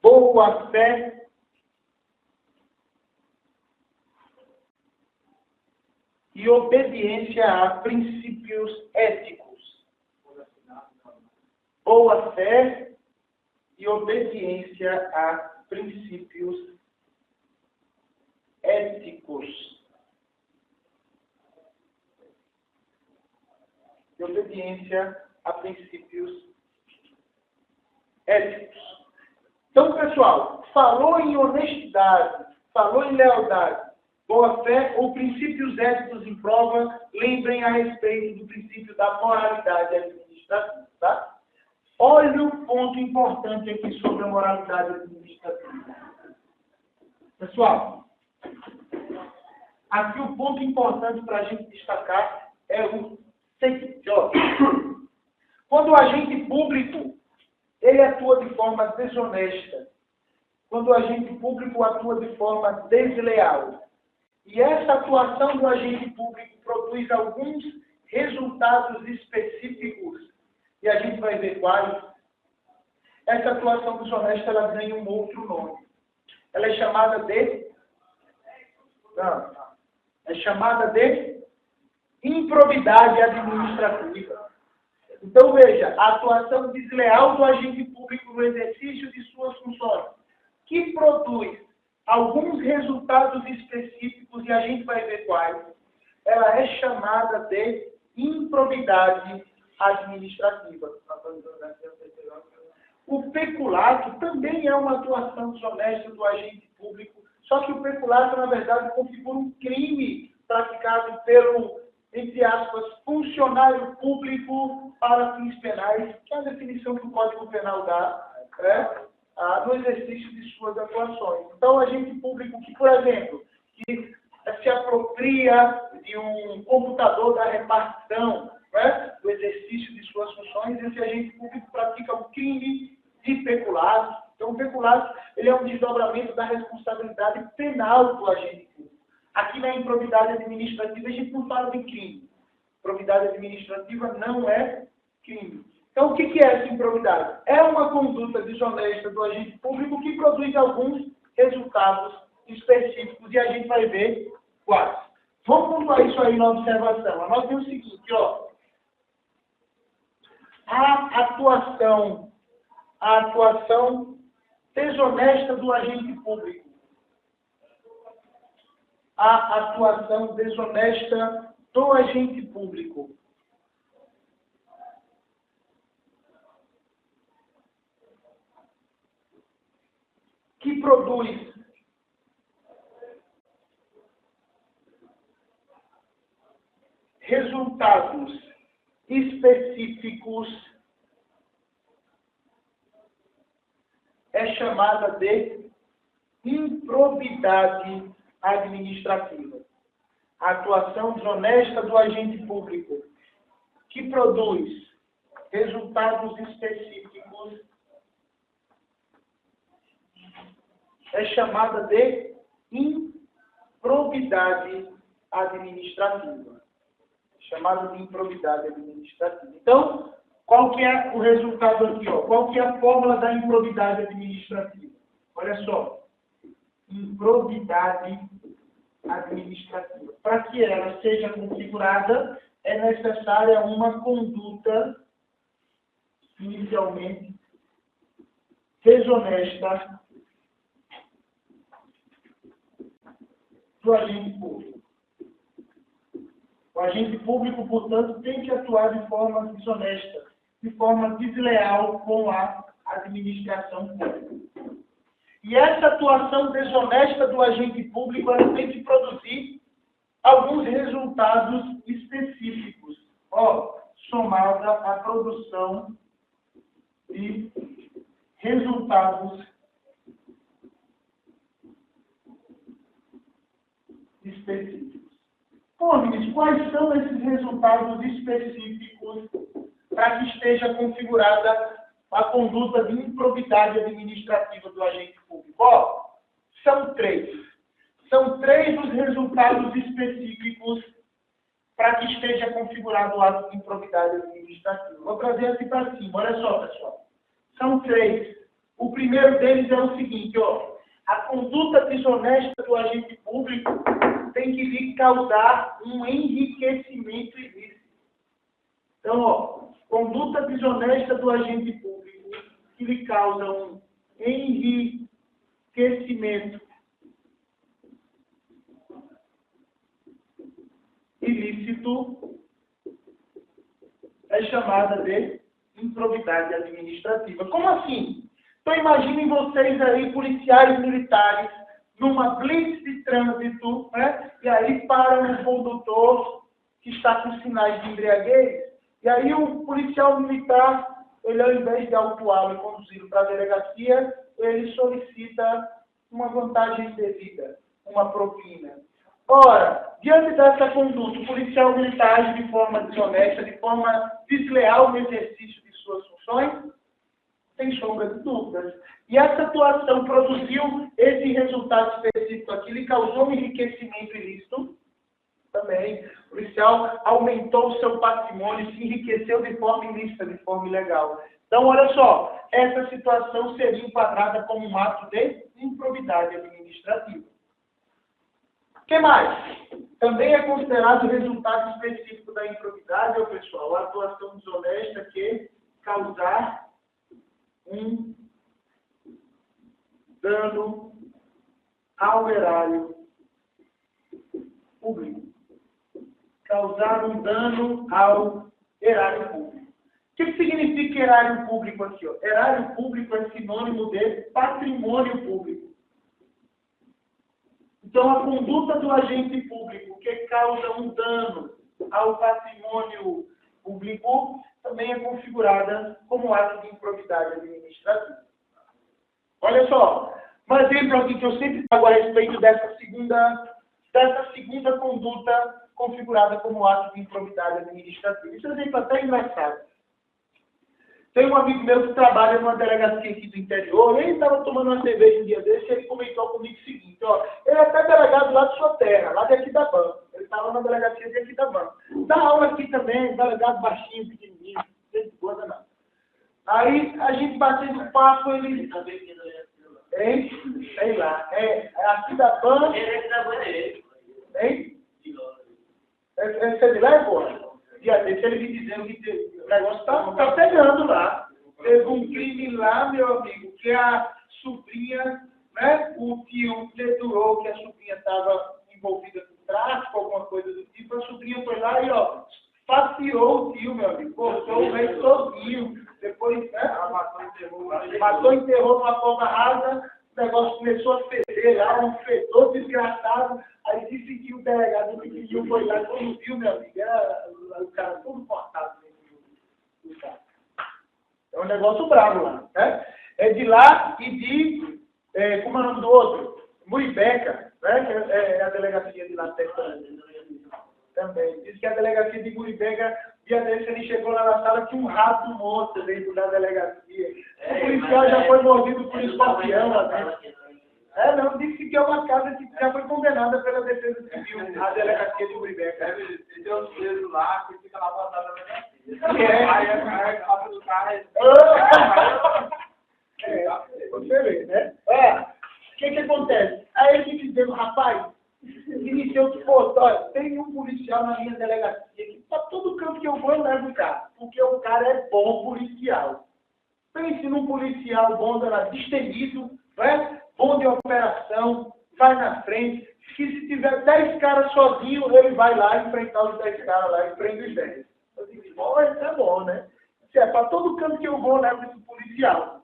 boa-fé e obediência a princípios éticos. Boa-fé e obediência a princípios éticos. Então, pessoal, falou em honestidade, falou em lealdade, boa-fé ou princípios éticos em prova, lembrem a respeito do princípio da moralidade administrativa, tá? Olha o ponto importante aqui sobre a moralidade administrativa. Pessoal, aqui o ponto importante para a gente destacar é o seguinte, ó. Quando o agente público ele atua de forma desonesta, quando o agente público atua de forma desleal, e essa atuação do agente público produz alguns resultados específicos, e a gente vai ver quais, essa atuação desonesta ela ganha um outro nome. Ela é chamada de... é chamada de improbidade administrativa. Então, veja, a atuação desleal do agente público no exercício de suas funções, que produz alguns resultados específicos, e a gente vai ver quais, ela é chamada de improbidade administrativa. O peculato também é uma atuação desonesta do agente público, só que o peculato, na verdade, configura um crime praticado pelo, entre aspas, funcionário público para fins penais, que é a definição que o Código Penal dá, no exercício de suas atuações. Então, o agente público que, por exemplo, que se apropria de um computador da repartição, do exercício de suas funções, esse agente público pratica um crime de peculato. Então, o peculato ele é um desdobramento da responsabilidade penal do agente público. Aqui na improbidade administrativa, a gente não fala de crime. Improbidade administrativa não é crime. Então, o que é essa improbidade? É uma conduta desonesta do agente público que produz alguns resultados específicos, e a gente vai ver quais. Vamos pontuar isso aí na observação. Anotem o seguinte, ó. A atuação desonesta do agente público. A atuação desonesta do agente público. Que produz resultados específicos é chamada de improbidade administrativa. A atuação desonesta do agente público que produz resultados específicos é chamada de improbidade administrativa. Chamada de improbidade administrativa. Então, qual que é o resultado aqui? Ó? Qual que é a fórmula da improbidade administrativa? Olha só. Improbidade administrativa. Para que ela seja configurada, é necessária uma conduta inicialmente desonesta do agente público. O agente público, portanto, tem que atuar de forma desonesta, de forma desleal com a administração pública. E essa atuação desonesta do agente público, ela tem que produzir alguns resultados específicos, somada à produção de resultados específicos. Bom, Vinícius, quais são esses resultados específicos para que esteja configurada a conduta de improbidade administrativa do agente público? Ó, são três. São três os resultados específicos para que esteja configurado o ato de improbidade administrativa. Vou trazer aqui para cima. Olha só, pessoal. São três. O primeiro deles é o seguinte, ó. A conduta desonesta do agente público tem que lhe causar um enriquecimento ilícito. Então, ó, conduta desonesta do agente público que lhe causa um enriquecimento ilícito é chamada de improbidade administrativa. Como assim? Então imaginem vocês aí, policiais militares, numa blitz de trânsito, né? E aí param um condutor que está com sinais de embriaguez, e aí o policial militar, ele ao invés de autuá-lo e conduzi-lo para a delegacia, ele solicita uma vantagem indevida, uma propina. Ora, diante dessa conduta, o policial militar age de forma desonesta, de forma desleal no exercício de suas funções, sem sombra de dúvidas. E essa atuação produziu esse resultado específico aqui, lhe causou um enriquecimento ilícito também. O policial aumentou o seu patrimônio, se enriqueceu de forma ilícita, de forma ilegal. Então, olha só, essa situação seria enquadrada como um ato de improbidade administrativa. O que mais? Também é considerado resultado específico da improbidade, pessoal, a atuação desonesta que causar um dano ao erário público. Causar um dano ao erário público. O que significa erário público aqui? Ó? Erário público é sinônimo de patrimônio público. Então, a conduta do agente público que causa um dano ao patrimônio público também é configurada como ato de improbidade administrativa. Olha só, um exemplo aqui que eu sempre trago a respeito dessa segunda conduta configurada como ato de improbidade administrativa. Esse exemplo é até engraçado. Tem um amigo meu que trabalha numa delegacia aqui do interior, ele estava tomando uma cerveja um dia desse e ele comentou comigo o seguinte, ó, ele é até delegado lá de sua terra, lá de Aquidauana. Ele estava na delegacia de Aquidauana. Dá aula aqui também, delegado baixinho, pequenininho, não tem coisa não. Aí a gente batendo um papo, ele... Hein? Sei lá. É Aquidauana... Hein? Você é de lá, porra? Dia desse ele me dizendo que o negócio tá pegando lá. Teve um crime lá, meu amigo, que a sobrinha, né, o tio dedurou que a sobrinha estava envolvida com tráfico, alguma coisa do tipo, a sobrinha foi lá e, ó, faceou o tio, meu amigo, cortou o rei todinho, depois, né, matou, enterrou numa forma rasa, o negócio começou a feder lá, um fedor desgraçado, aí disse que o delegado do pequenininho foi lá, quando viu, meu amigo, era o cara todo cortado do carro. É um negócio bravo lá, né? É de lá e de, como é o nome do outro? Muribeca, né? Que é a delegacia de lá também. Diz que a delegacia de Muribeca, dia desse ele chegou lá na sala, tinha um rato morto dentro da delegacia. O policial já foi mordido por escorpião lá dentro. Não, disse que é uma casa que já foi condenada pela Defesa Civil, a delegacia de Muribeca. Tem uns presos lá que fica lá botado na delegacia. Aí a capa do carro você vê, né? O que acontece? Aí ele me dizendo, rapaz, iniciou que, pô, olha, tem um policial na minha delegacia que para todo canto que eu vou eu levo o cara, porque o cara é bom policial. Pense num policial bom, destemido, né? Bom de operação, vai na frente, que se tiver 10 caras sozinho, ele vai lá enfrentar os 10 caras lá e prende os 10. Eu digo, bom, isso é bom, né? Se é para todo canto que eu vou, eu levo esse policial.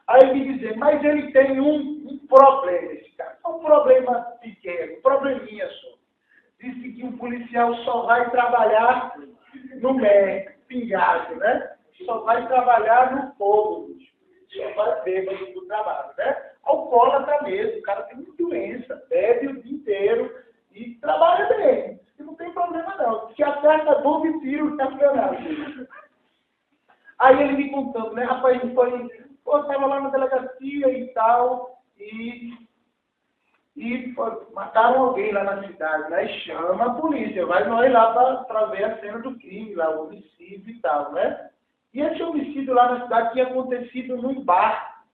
Aí ele me dizer, mas ele tem um problema, esse cara. É um problema pequeno, um probleminha só. Disse que o policial só vai trabalhar no MEC, pingado, né? Só vai trabalhar no fogo, bicho. só vai bêbado do trabalho, né? Alcoólatra mesmo, o cara tem muita doença, bebe o dia inteiro e trabalha bem. E não tem problema não. Se acerta a bomba e tira o campeonato. Aí ele me contando, né, rapaz, eu estava lá na delegacia e tal, e mataram alguém lá na cidade, né? E chama a polícia, vai nós lá para ver a cena do crime, lá, o homicídio e tal, né? E esse homicídio lá na cidade tinha acontecido num bar.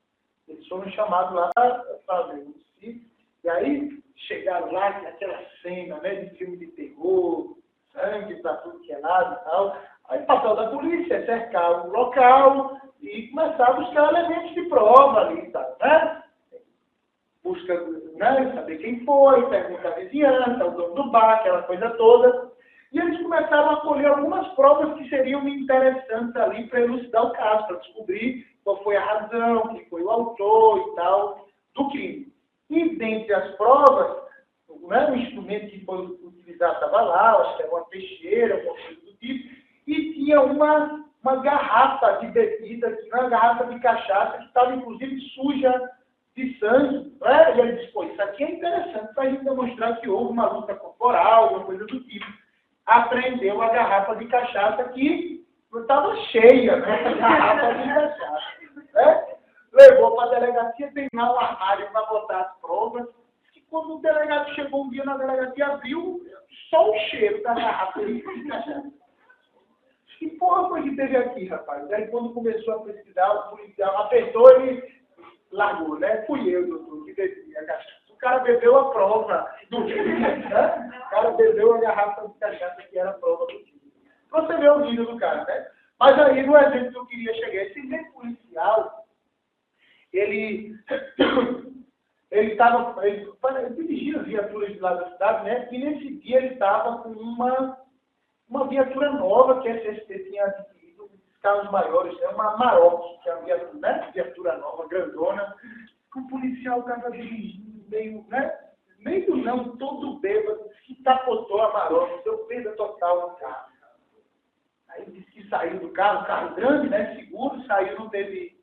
Eles foram chamados lá para ver o homicídio. E aí chegaram lá, que aquela cena, né, de filme de terror, sangue para tudo que é lado e tal. Aí o papel da polícia é cercar o local e começar a buscar elementos de prova ali e tal, né? Busca, né, saber quem foi, pergunta à vizinhança, o dono do bar, aquela coisa toda. E eles começaram a colher algumas provas que seriam interessantes ali para elucidar o caso, para descobrir qual foi a razão, quem foi o autor e tal do crime. E dentre as provas, né, o instrumento que foi utilizado estava lá, acho que era uma peixeira, alguma coisa do tipo, e tinha uma garrafa de bebida, uma garrafa de cachaça que estava inclusive suja de sangue, né? E ele disse, pô, isso aqui é interessante para a gente demonstrar que houve uma luta corporal, alguma coisa do tipo. Apreendeu a garrafa de cachaça que estava cheia, né? A garrafa de cachaça, né? Levou para a delegacia, tem lá um armário para botar as provas, e quando o delegado chegou um dia na delegacia, viu só o cheiro da garrafa de cachaça. Que porra foi que teve aqui, rapaz? Aí quando começou a pesquisar, o policial apertou e largou, né? Fui eu, doutor, que bebi a cachaça. O cara bebeu a prova do crime, né? O cara bebeu a garrafa de cachaça que era a prova do crime. Você vê o nível do cara, né? Mas aí, no exemplo que eu queria chegar, esse mesmo policial, ele dirigia as viaturas de lá da cidade, né? E nesse dia ele estava com uma viatura nova que a SST tinha adquirido, carros maiores, é uma Amarok, que é uma viatura, né? Viatura nova, grandona. O policial estava dirigindo meio, né? Meio não, todo bêbado, que capotou a Amarok, deu perda total no carro. Aí disse que saiu do carro grande, né? Seguro, saiu, não teve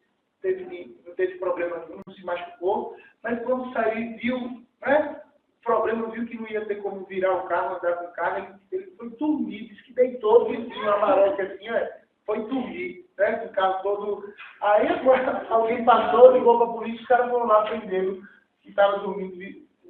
problema nenhum, não se machucou, mas quando saiu, viu, né? Problema, viu que não ia ter como virar o carro, andar com o carro, ele foi dormir, disse que deitou vizinho, a Amarok assim, foi dormir, né? Com o carro todo. Aí agora alguém passou, ligou para a polícia, os caras foram lá prendê-lo, que estava dormindo,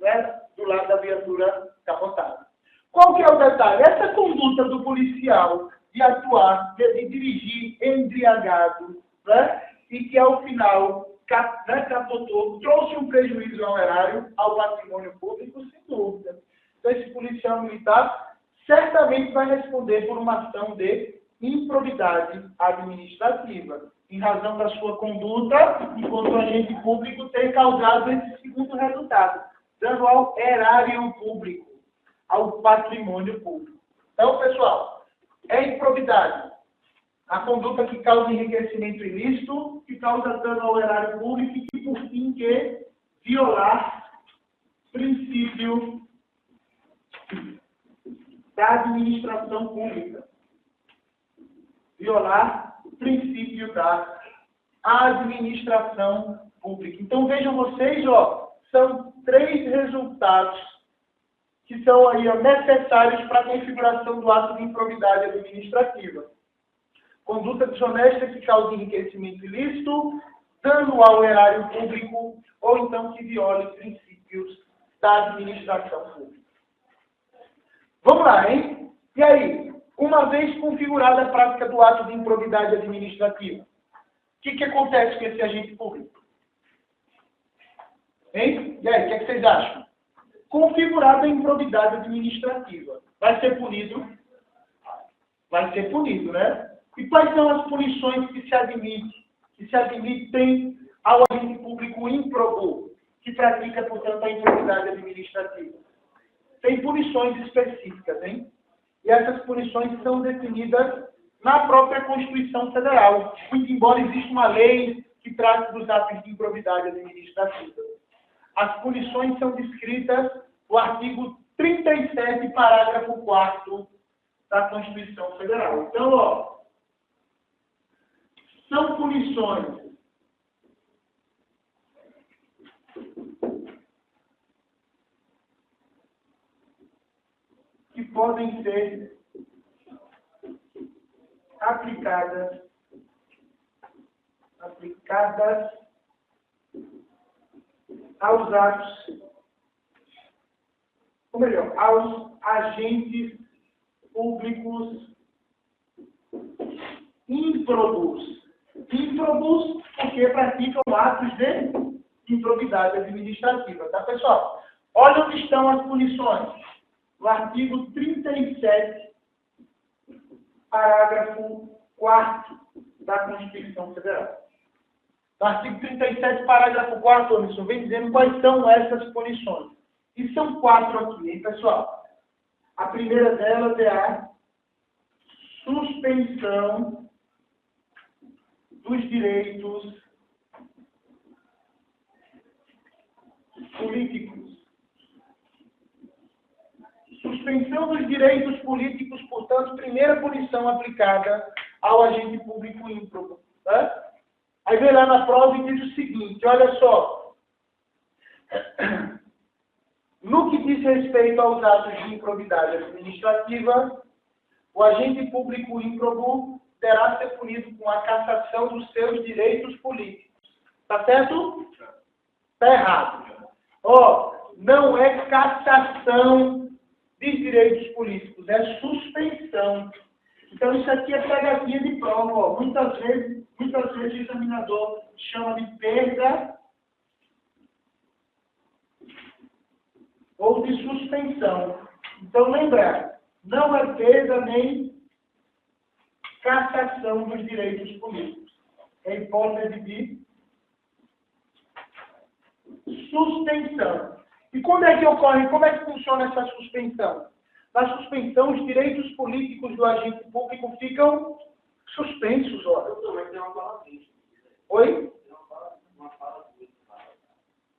né? Do lado da viatura capotada. Qual que é o detalhe? Essa conduta do policial de atuar, de dirigir embriagado, né? E que ao final capotou, trouxe um prejuízo ao erário, ao patrimônio público, sem dúvida. Então esse policial militar certamente vai responder por uma ação de improbidade administrativa, em razão da sua conduta, enquanto agente público ter causado esse segundo resultado, dando ao erário público, ao patrimônio público. Então, pessoal, é improbidade a conduta que causa enriquecimento ilícito, que causa dano ao erário público e que, por fim, quer violar princípio da administração pública. Violar o princípio da administração pública. Então, vejam vocês, são 3 resultados que são aí necessários para a configuração do ato de improbidade administrativa. Conduta desonesta que causa enriquecimento ilícito, dano ao erário público, ou então que viole princípios da administração pública. Vamos lá, hein? E aí, uma vez configurada a prática do ato de improbidade administrativa, o que acontece com esse agente público? Hein? E aí, o que vocês acham? Configurada a improbidade administrativa. Vai ser punido? Vai ser punido, né? E quais são as punições que se admitem ao agente público ímprobo, que pratica, portanto, a improbidade administrativa? Tem punições específicas, hein? E essas punições são definidas na própria Constituição Federal, muito embora exista uma lei que trate dos atos de improbidade administrativa. As punições são descritas no artigo 37, parágrafo 4º da Constituição Federal. Então, são punições que podem ser aplicadas aos atos, ou melhor, aos agentes públicos ímprobos. Ímprobos porque praticam atos de improbidade administrativa, tá, pessoal? Olha onde estão as punições. No artigo 37, parágrafo 4º da Constituição Federal. No artigo 37, parágrafo 4º, Anderson, vem dizendo quais são essas punições. E são 4 aqui, hein, pessoal? A primeira delas é a suspensão dos direitos políticos. Suspensão dos direitos políticos, portanto, primeira punição aplicada ao agente público ímprobo. Tá? Aí vem lá na prova e diz o seguinte, olha só. No que diz respeito aos atos de improbidade administrativa, o agente público ímprobo terá ser punido com a cassação dos seus direitos políticos. Tá certo? Tá errado. Ó, não é cassação de direitos políticos, é suspensão. Então isso aqui é pegadinha de prova. Ó. Muitas vezes o examinador chama de perda ou de suspensão. Então lembrar, não é perda nem cassação dos direitos políticos. É hipótese de suspensão. E quando é que ocorre? Como é que funciona essa suspensão? Na suspensão, os direitos políticos do agente público ficam suspensos. Oi?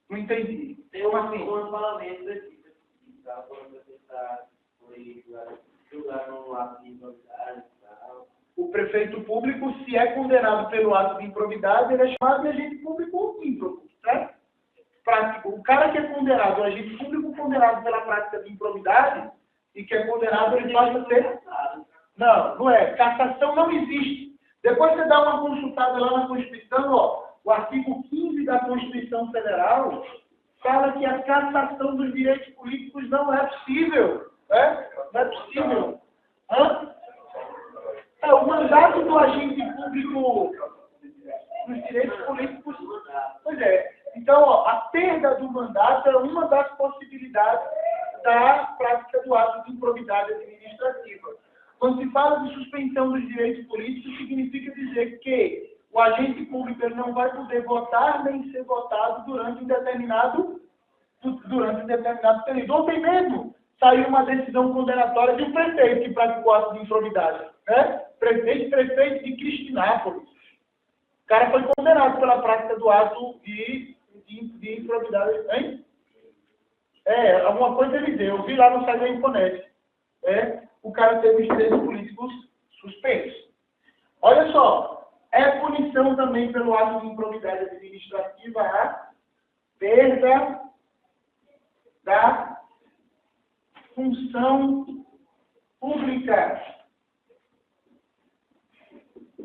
Não entendi. Tem um parlamento aqui, tá? Quando você está julgar no ato de improbidade e tal. O prefeito público, se é condenado pelo ato de improbidade, ele é chamado de agente público ímprobo, certo? O cara que é condenado, o agente público condenado pela prática de improbidade, e que é condenado, ele passa a ser... Não, não é. Cassação não existe. Depois você dá uma consultada lá na Constituição, ó, o artigo 15 da Constituição Federal fala que a cassação dos direitos políticos não é possível. Né? Não é possível. Hã? O mandato do agente público nos direitos políticos... Pois é. Então, ó, a perda do mandato é uma das possibilidades da prática do ato de improbidade administrativa. Quando se fala de suspensão dos direitos políticos, significa dizer que o agente público ele não vai poder votar nem ser votado durante um determinado período. Ontem mesmo saiu uma decisão condenatória de um prefeito que praticou ato de improbidade. Né? Prefeito de Cristinápolis. O cara foi condenado pela prática do ato de improbidade. Hein? Alguma coisa ele deu. Eu vi lá no site da Infonet. O cara teve os direitos políticos suspensos. Olha só. É punição também pelo ato de improbidade administrativa a perda da função pública.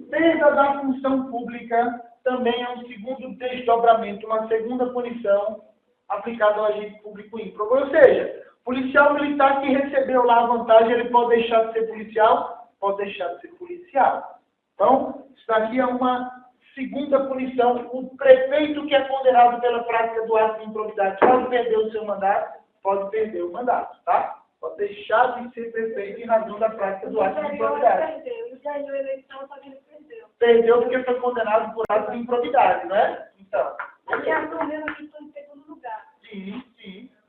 Perda da função pública também é um segundo desdobramento, uma segunda punição aplicada ao agente público ímprobo. Ou seja, policial militar que recebeu lá a vantagem, ele pode deixar de ser policial? Pode deixar de ser policial. Então, isso daqui é uma segunda punição. O prefeito que é condenado pela prática do ato de improbidade pode perder o seu mandato? Pode perder o mandato, tá? Pode deixar de ser prefeito em razão da prática do ato de improbidade. Ele ganhou a eleição, só que ele perdeu. Perdeu porque foi condenado por ato de improbidade, não é? Então. Ele assumiu a questão em segundo lugar. Sim,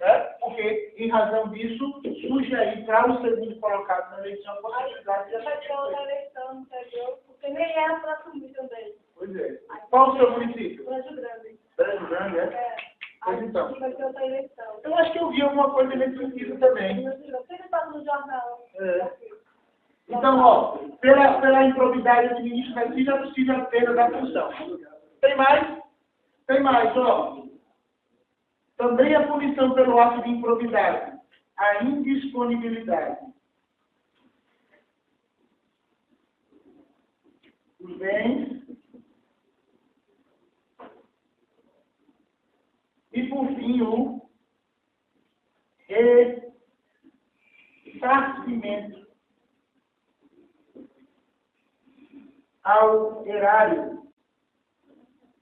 né? Porque, em razão disso, surge aí para o segundo colocado na eleição a possibilidade de Vai ter outra eleição, entendeu? Porque nem ela para assumir também. Pois é. Qual o seu município? Brejo Grande. Brejo Grande, é? Pois então. Vai ter outra eleição. Eu acho que eu vi alguma coisa nesse sentido também. Você está no jornal. Então, ó, pela improbidade administrativa é possível a perda da função. Tem mais? Tem mais, ó. Também a punição pelo ato de improbidade, a indisponibilidade bens. E, por fim, o ressarcimento ao erário.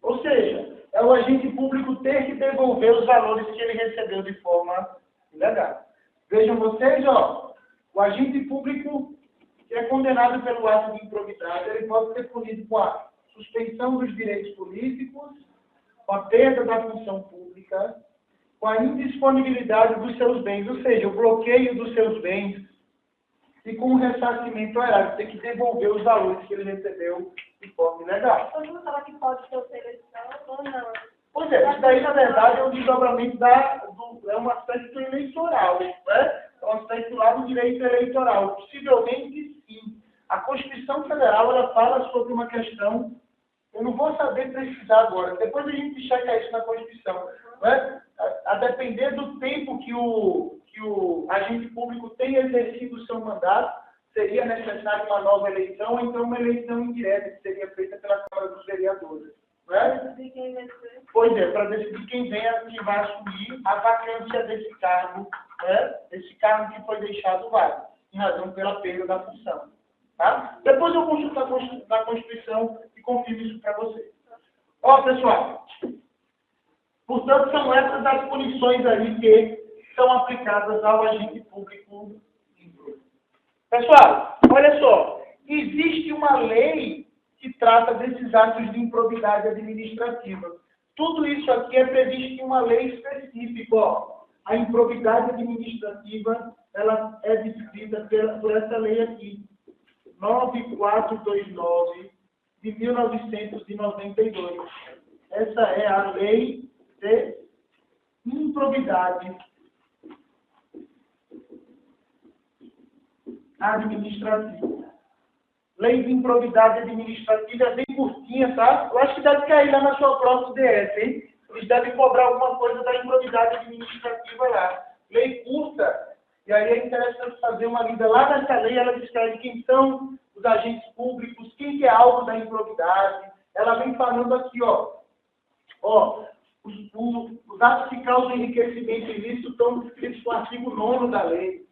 Ou seja, é o agente público ter que devolver os valores que ele recebeu de forma ilegal. Vejam vocês, ó, o agente público que é condenado pelo ato de improbidade, ele pode ser punido com a suspensão dos direitos políticos, com a perda da função pública, com a indisponibilidade dos seus bens, ou seja, o bloqueio dos seus bens, e com o ressarcimento ao erário, tem que devolver os valores que ele recebeu de forma ilegal. Todo mundo fala que pode ter outra eleição ou não. Pois é, isso daí, na verdade, é um desdobramento é um aspecto eleitoral, né? É um aspecto lá do direito eleitoral. Possivelmente, sim. A Constituição Federal, ela fala sobre uma questão, eu não vou saber precisar agora, depois a gente checa isso na Constituição, né? A depender do tempo que o agente público tem exercido o seu mandato, seria necessária uma nova eleição, ou então uma eleição indireta, que seria feita pela Câmara dos Vereadores. Né? Pois é, para decidir quem vai assumir a vacância desse cargo, né? Esse cargo que foi deixado válido, em razão pela perda da função. Tá? Depois eu consulto na Constituição e confirmo isso para vocês. Ó, pessoal, portanto, são essas as punições aí que são aplicadas ao agente público. Pessoal, olha só, existe uma lei que trata desses atos de improbidade administrativa. Tudo isso aqui é previsto em uma lei específica. Ó. A improbidade administrativa, ela é descrita por essa lei aqui, 9429 de 1992. Essa é a lei de improbidade administrativa. Lei de improbidade administrativa é bem curtinha, tá? Eu acho que deve cair lá na sua prova do DS, hein? Eles devem cobrar alguma coisa da improbidade administrativa lá. Lei curta, e aí é interessante fazer uma lida. Lá nessa lei, ela descreve quem são os agentes públicos, quem que é alvo da improbidade. Ela vem falando aqui, ó. Os atos que causam enriquecimento ilícito estão descritos no artigo 9º da lei.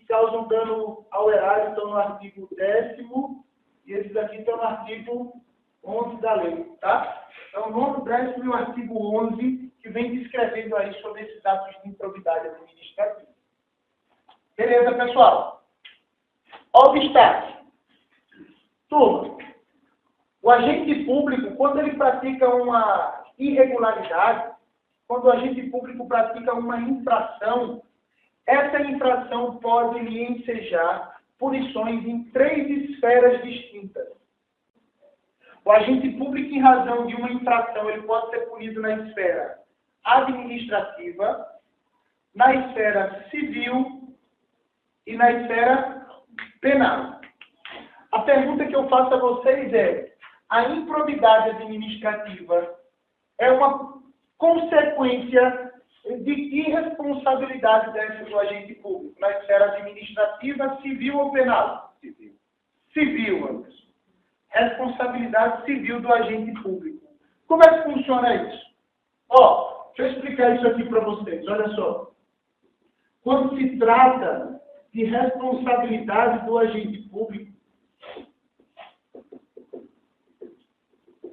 Causam dano ao erário estão no artigo 10º e esses aqui estão no artigo 11 da lei, tá? Então, o 9º, 10º e o artigo 11 que vem descrevendo aí sobre esses atos de improbidade administrativa. Beleza, pessoal? Olha o destaque. Turma, o agente público, quando ele pratica uma irregularidade, quando o agente público pratica uma infração, essa infração pode lhe ensejar punições em 3 esferas distintas. O agente público, em razão de uma infração, ele pode ser punido na esfera administrativa, na esfera civil e na esfera penal. A pergunta que eu faço a vocês é: a improbidade administrativa é uma consequência de irresponsabilidade dessa do agente público, na esfera administrativa, civil ou penal? Civil. Civil, Anderson. Responsabilidade civil do agente público. Como é que funciona isso? Ó, deixa eu explicar isso aqui para vocês. Olha só. Quando se trata de responsabilidade do agente público,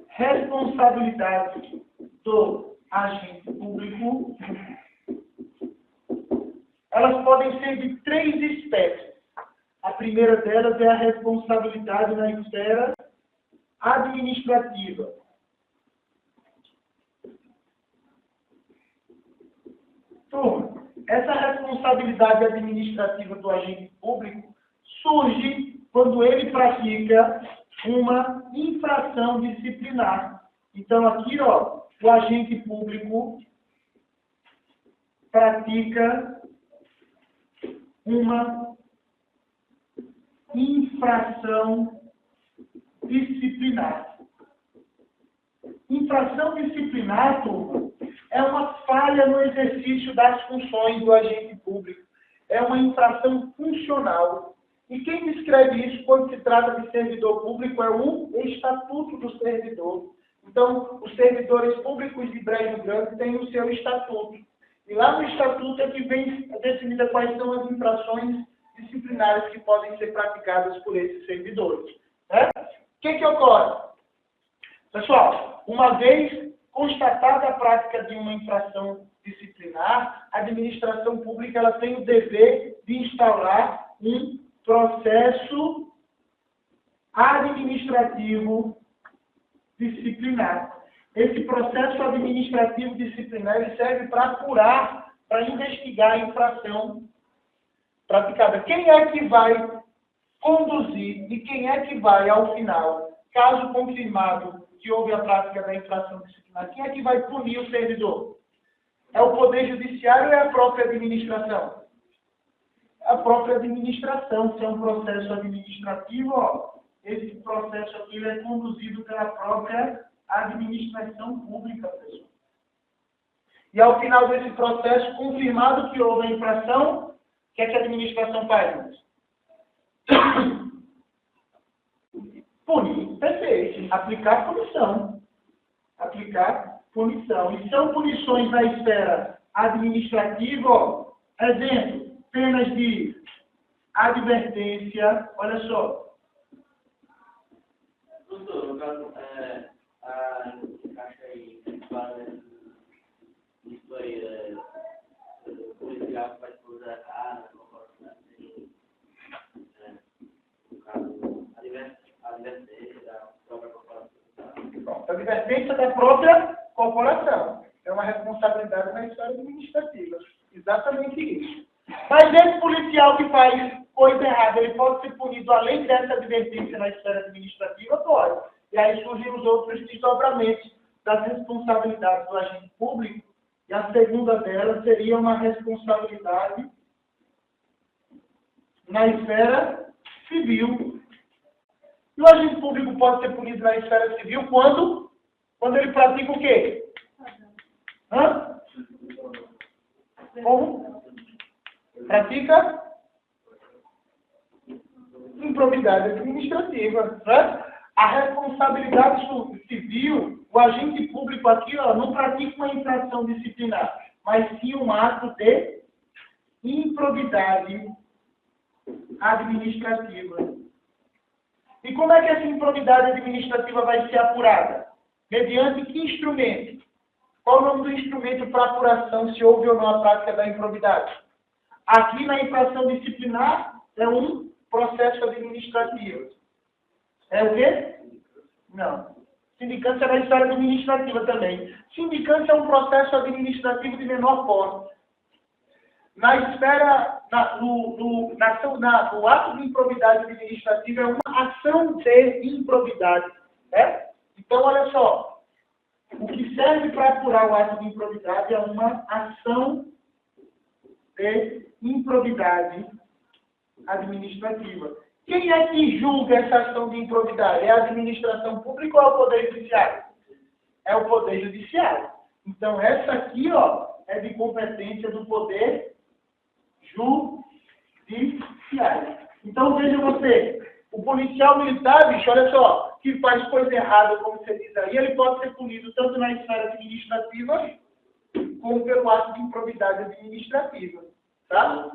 responsabilidade do agente público, elas podem ser de 3 espécies. A primeira delas é a responsabilidade na esfera administrativa. Turma, essa responsabilidade administrativa do agente público surge quando ele pratica uma infração disciplinar. Então, aqui, ó, o agente público pratica uma infração disciplinar. Infração disciplinar, turma, é uma falha no exercício das funções do agente público. É uma infração funcional. E quem descreve isso quando se trata de servidor público é o Estatuto do Servidor. Então, os servidores públicos de Brejo Grande têm o seu estatuto. E lá no estatuto é que vem definida quais são as infrações disciplinares que podem ser praticadas por esses servidores. Né? O que ocorre? Pessoal, uma vez constatada a prática de uma infração disciplinar, a administração pública ela tem o dever de instaurar um processo administrativo disciplinar. Esse processo administrativo disciplinar ele serve para apurar, para investigar a infração praticada. Quem é que vai conduzir e quem é que vai, ao final, caso confirmado que houve a prática da infração disciplinar, quem é que vai punir o servidor? É o Poder Judiciário ou é a própria administração? A própria administração. Se é um processo administrativo, ó, esse processo aqui ele é conduzido pela própria administração pública, pessoal. E ao final desse processo, confirmado que houve a infração, o que é que a administração faz? Punir, perfeito. Aplicar punição. Aplicar punição. E são punições na esfera administrativa, ó, exemplo, penas de advertência, olha só. Doutor, no caso, a caixa aí, isso aí, o policial faz coisa errada, no caso, advertência da própria corporação. A advertência da própria corporação. É uma responsabilidade na esfera administrativa. Exatamente isso. Mas esse policial que faz coisa errada, ele pode ser punido além dessa advertência na esfera administrativa? Pode. E aí surgem os outros desdobramentos das responsabilidades do agente público. E a segunda delas seria uma responsabilidade na esfera civil. E o agente público pode ser punido na esfera civil quando? Quando ele pratica o quê? Hã? Como? Pratica improbidade administrativa. Né? A responsabilidade civil, o agente público aqui ó, não pratica uma infração disciplinar, mas sim um ato de improbidade administrativa. E como é que essa improbidade administrativa vai ser apurada? Mediante que instrumento? Qual o nome do instrumento para apuração se houve ou não a prática da improbidade? Aqui na infração disciplinar é um processo administrativo. É o quê? Não. Sindicância é na esfera administrativa também. Sindicância é um processo administrativo de menor porte. Na esfera, no ato de improbidade administrativa é uma ação de improbidade. Né? Então, olha só. O que serve para apurar o ato de improbidade é uma ação de improbidade administrativa. Quem é que julga essa ação de improbidade? É a administração pública ou é o Poder Judiciário? É o Poder Judiciário. Então, essa aqui ó, é de competência do Poder Judiciário. Então, veja você, o policial militar, bicho, olha só, que faz coisa errada, como você diz aí, ele pode ser punido tanto na esfera administrativa como pelo ato de improbidade administrativa. Tá?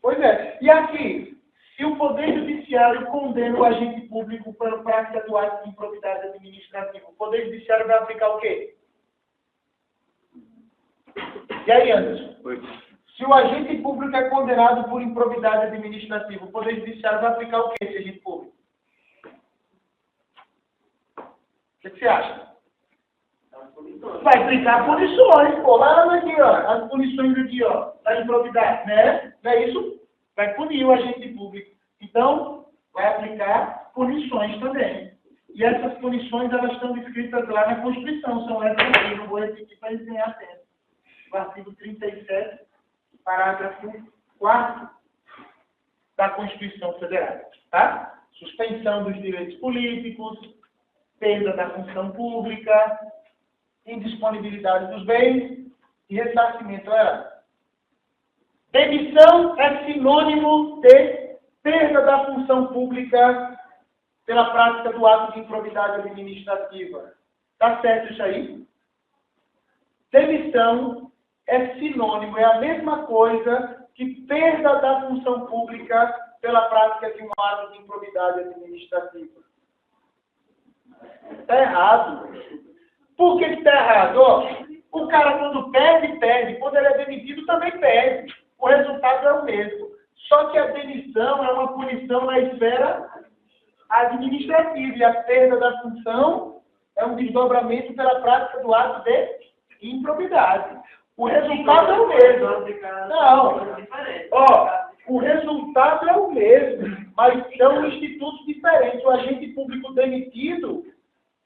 Pois é. E aqui, se o Poder Judiciário condena o agente público pela prática do ato de improbidade administrativa, o Poder Judiciário vai aplicar o quê? E aí, Anderson? Se o agente público é condenado por improbidade administrativa, o Poder Judiciário vai aplicar o quê, esse agente público? O que você acha? Vai aplicar punições, pô. Lá aqui, ó. As punições aqui, ó. Da improbidade, né? Não é isso? Vai punir o agente público. Então, vai aplicar punições também. E essas punições, elas estão descritas lá na Constituição. São essas aqui. Não vou repetir para ensinar tempo. O artigo 37, parágrafo 4 da Constituição Federal. Tá? Suspensão dos direitos políticos, perda da função pública, indisponibilidade dos bens e ressarcimento. Demissão é sinônimo de Perda da função pública pela prática do ato de improbidade administrativa. Está certo isso aí? Demissão é sinônimo, é a mesma coisa que perda da função pública pela prática de um ato de improbidade administrativa. Está errado. Por que está errado? Ó, o cara quando perde, perde. Quando ele é demitido, também perde. O resultado é o mesmo. Só que a demissão é uma punição na esfera administrativa. E a perda da função é um desdobramento pela prática do ato de improbidade. O resultado é o mesmo. Não. Ó, o resultado é o mesmo, mas são institutos diferentes. O agente público demitido,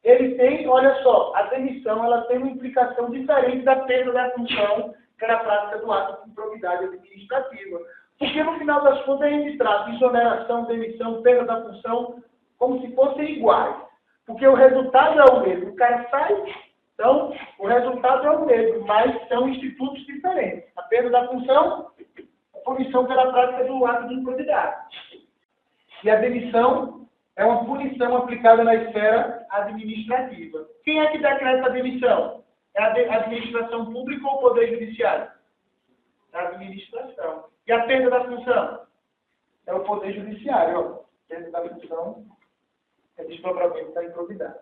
ele tem, olha só, a demissão ela tem uma implicação diferente da perda da função pela prática do ato de improbidade administrativa. Porque no final das contas a gente trata exoneração, demissão, perda da função como se fossem iguais. Porque o resultado é o mesmo. O cara sai, então o resultado é o mesmo, mas são institutos diferentes. A perda da função, a punição pela prática do ato de improbidade. E a demissão é uma punição aplicada na esfera administrativa. Quem é que decreta a demissão? É a administração pública ou o Poder Judiciário? É a administração. E a perda da função? É o Poder Judiciário. Ó. Perda da função é desdobramento da improbidade.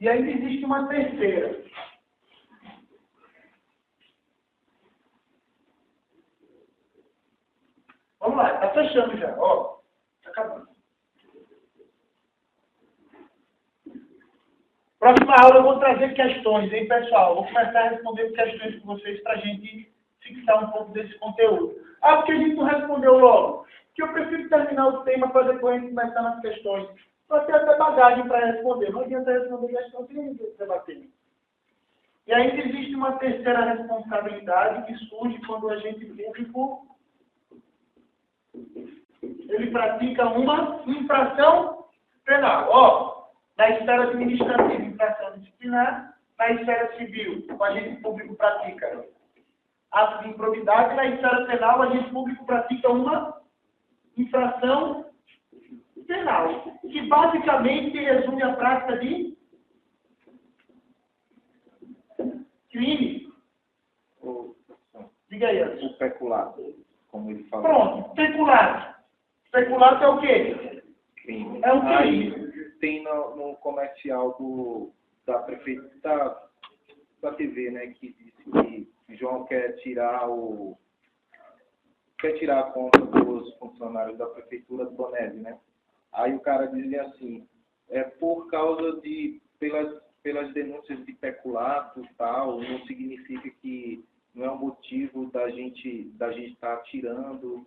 E ainda existe uma terceira. Vamos lá, está fechando já. Ó, está acabando. Próxima aula eu vou trazer questões, hein, pessoal? Vou começar a responder questões com vocês para a gente fixar um pouco desse conteúdo. Ah, porque a gente não respondeu logo. Porque eu prefiro terminar o tema para depois a gente começar nas questões. Para ter até bagagem para responder. Não adianta responder questão sem debater. E ainda existe uma terceira responsabilidade que surge quando o agente público ele pratica uma infração penal. Ó, na esfera administrativa, infração disciplinar. Na esfera civil, o agente público pratica ato de improbidade. Na esfera penal, o agente público pratica uma infração penal, que basicamente resume a prática de crime. Diga aí, Anderson. O peculato, como ele falou. Pronto, peculato. Peculato é o quê? Crime. É um crime. Aí tem no comercial da prefeitura da TV, né, que disse que João quer tirar a conta dos funcionários da prefeitura do Bonese, né? Aí o cara dizia assim, por causa pelas denúncias de peculato e tal, não significa que não é um motivo da gente estar tirando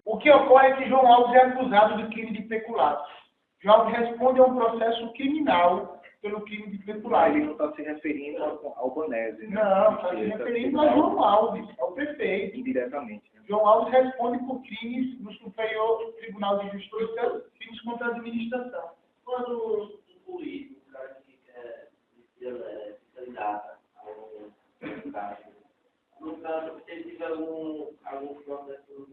O que ocorre é que João Alves é acusado de crime de peculato. João Alves responde a um processo criminal pelo crime de peculato. Ele não está se referindo ao Bonese, né? Não, está se referindo a João Alves, ao prefeito. Indiretamente. Né? João Alves responde por crimes no Superior Tribunal de Justiça, crimes contra a administração. Quando um político, o cara que é candidato a um cargo, no caso, se ele tiver algum processo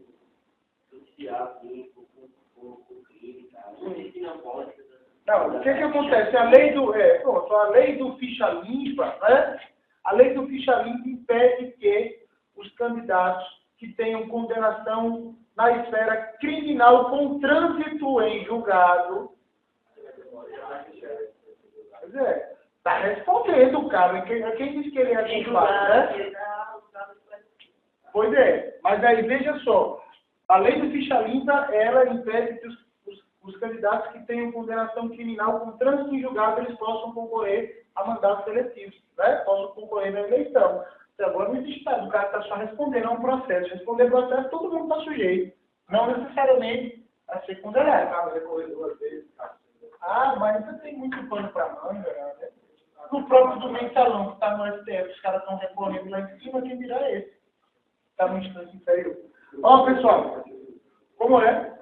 judicial, assim, por crime e tal, ele não pode. Não, o que acontece? A lei do ficha limpa, né? A lei do ficha limpa impede que os candidatos que tenham condenação na esfera criminal com trânsito em julgado. Quer dizer, está respondendo o cara. Quem disse que ele é culpado, né? Pois é, mas aí veja só. A lei do ficha limpa, ela impede que os candidatos que tenham condenação criminal com trânsito em julgado, eles possam concorrer a mandatos seletivos, né? Possam concorrer na eleição. Então, agora não existe nada, o cara está só respondendo a um processo. Responder processo, todo mundo está sujeito. Não necessariamente a ser condenado. Mas ainda tem muito pano para manga, né? No próprio do mensalão, que está no STF, os caras estão recorrendo lá em cima, quem dirá esse? Está no instante inferior. Ó, pessoal, como é?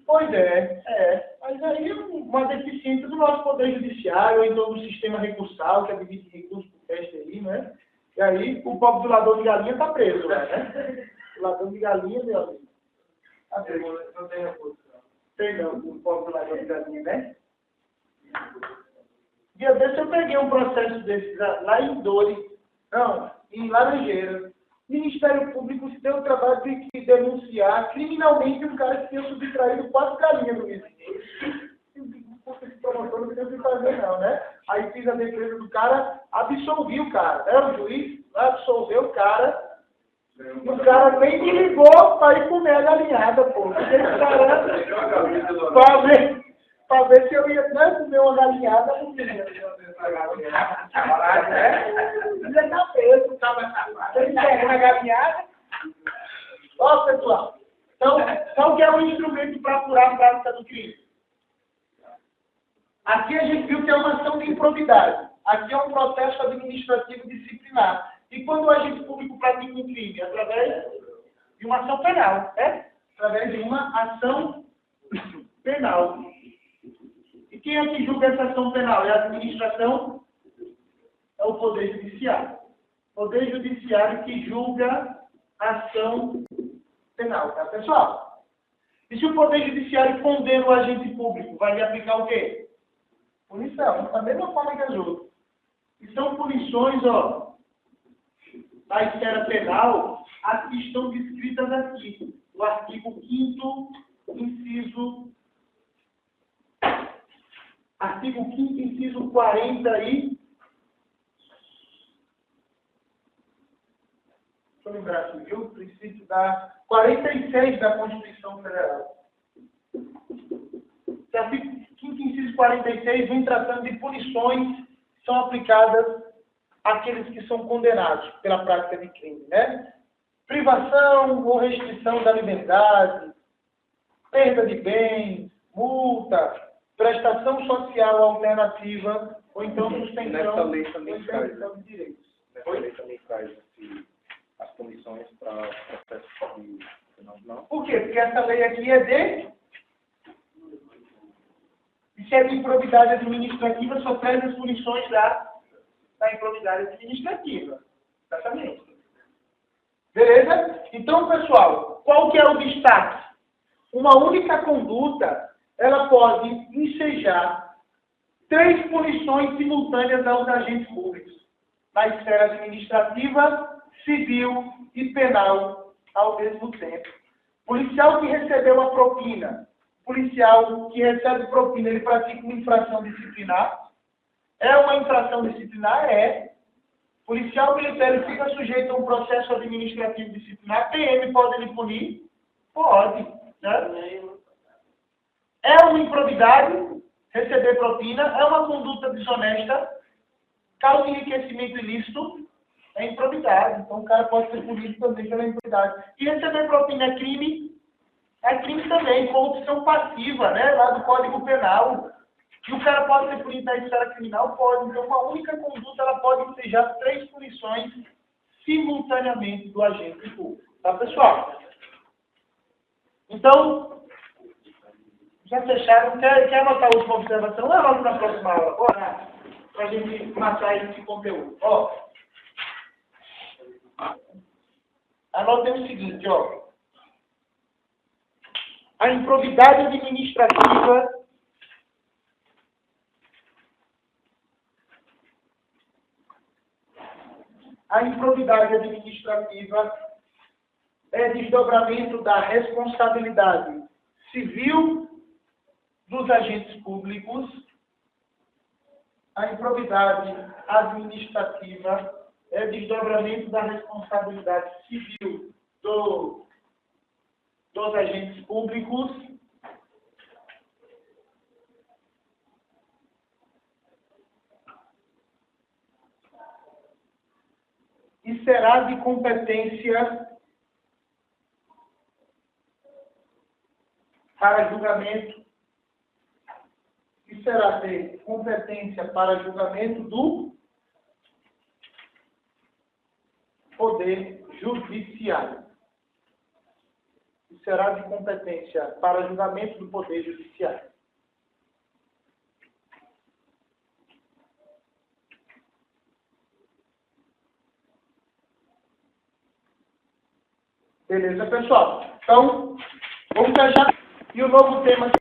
Pois é. Mas aí é uma deficiência do nosso Poder Judiciário, ou então do sistema recursal, que admite recurso por teste aí, né? E aí o pobre do ladrão de galinha está preso, né? O ladrão de galinha, meu amigo. Não tem recurso. Tem não, não posso lá de galinha, né? Dia desse eu peguei um processo desses lá em Dores, não, em Laranjeiras. O Ministério Público se deu o trabalho de denunciar criminalmente um cara que tinha subtraído 4 galinhas do vizinho. Esse promotor não tem o que fazer não, né? Aí fiz a defesa do cara, absolvi o cara, né? O juiz absolveu o cara. O cara nem me ligou para ir comer a galinhada, pô. Fiquei esperando para ver se eu ia comer uma galinhada, não queria. Ia dar peso, ele pega na galinhada. Ó, pessoal. Então, qual que é o instrumento para apurar a prática do crime? Aqui a gente viu que é uma ação de improbidade. Aqui é um processo administrativo disciplinar. E quando o agente público pratica um crime? Através de uma ação penal, né? Através de uma ação penal. E quem é que julga essa ação penal? É a administração? É o Poder Judiciário. Poder Judiciário que julga a ação penal, tá, pessoal? E se o Poder Judiciário condena o agente público, vai lhe aplicar o quê? Punição, da mesma forma que as outras. E são punições, ó, da esfera penal, as que estão descritas aqui, no artigo 5º, inciso... Artigo 5º, inciso 40 e... Deixa eu lembrar aqui, viu? O princípio da 46 da Constituição Federal. O artigo 5º, inciso 46 vem tratando de punições que são aplicadas àqueles que são condenados pela prática de crime, né? Privação ou restrição da liberdade, perda de bens, multa, prestação social alternativa, ou então suspensão Nessa lei também traz, de direitos. nessa lei também traz as punições para processo de... Não? Por quê? Porque essa lei aqui é de... E se é de improbidade administrativa, só traz as punições da improbidade administrativa. Exatamente. Beleza? Então, pessoal, qual que é o destaque? Uma única conduta, ela pode ensejar 3 punições simultâneas aos agentes públicos, na esfera administrativa, civil e penal ao mesmo tempo. Policial que recebeu a propina, policial que recebe propina, ele pratica uma infração disciplinar. É uma infração disciplinar? É. Policial militar ele fica sujeito a um processo administrativo disciplinar. PM pode lhe punir? Pode. Né? É uma improbidade receber propina? É uma conduta desonesta? Causa enriquecimento ilícito? É improbidade. Então o cara pode ser punido também pela improbidade. E receber propina é crime? É crime também, corrupção passiva, né? Lá do Código Penal. E o cara pode ser punido na esfera criminal? Pode. Então, uma única conduta, ela pode ensejar 3 punições simultaneamente do agente público. Tá, pessoal? Então, já fecharam. Quer anotar a última observação? Não, vamos na próxima aula. Bora, para a gente matar esse conteúdo. Ó. Anotem o seguinte, ó. A improbidade administrativa é desdobramento da responsabilidade civil dos agentes públicos. A improbidade administrativa é desdobramento da responsabilidade civil dos agentes públicos. E será de competência para julgamento. E será de competência para julgamento do Poder Judiciário. E será de competência para julgamento do Poder Judiciário. Beleza, pessoal? Então, Vamos fechar. E o novo tema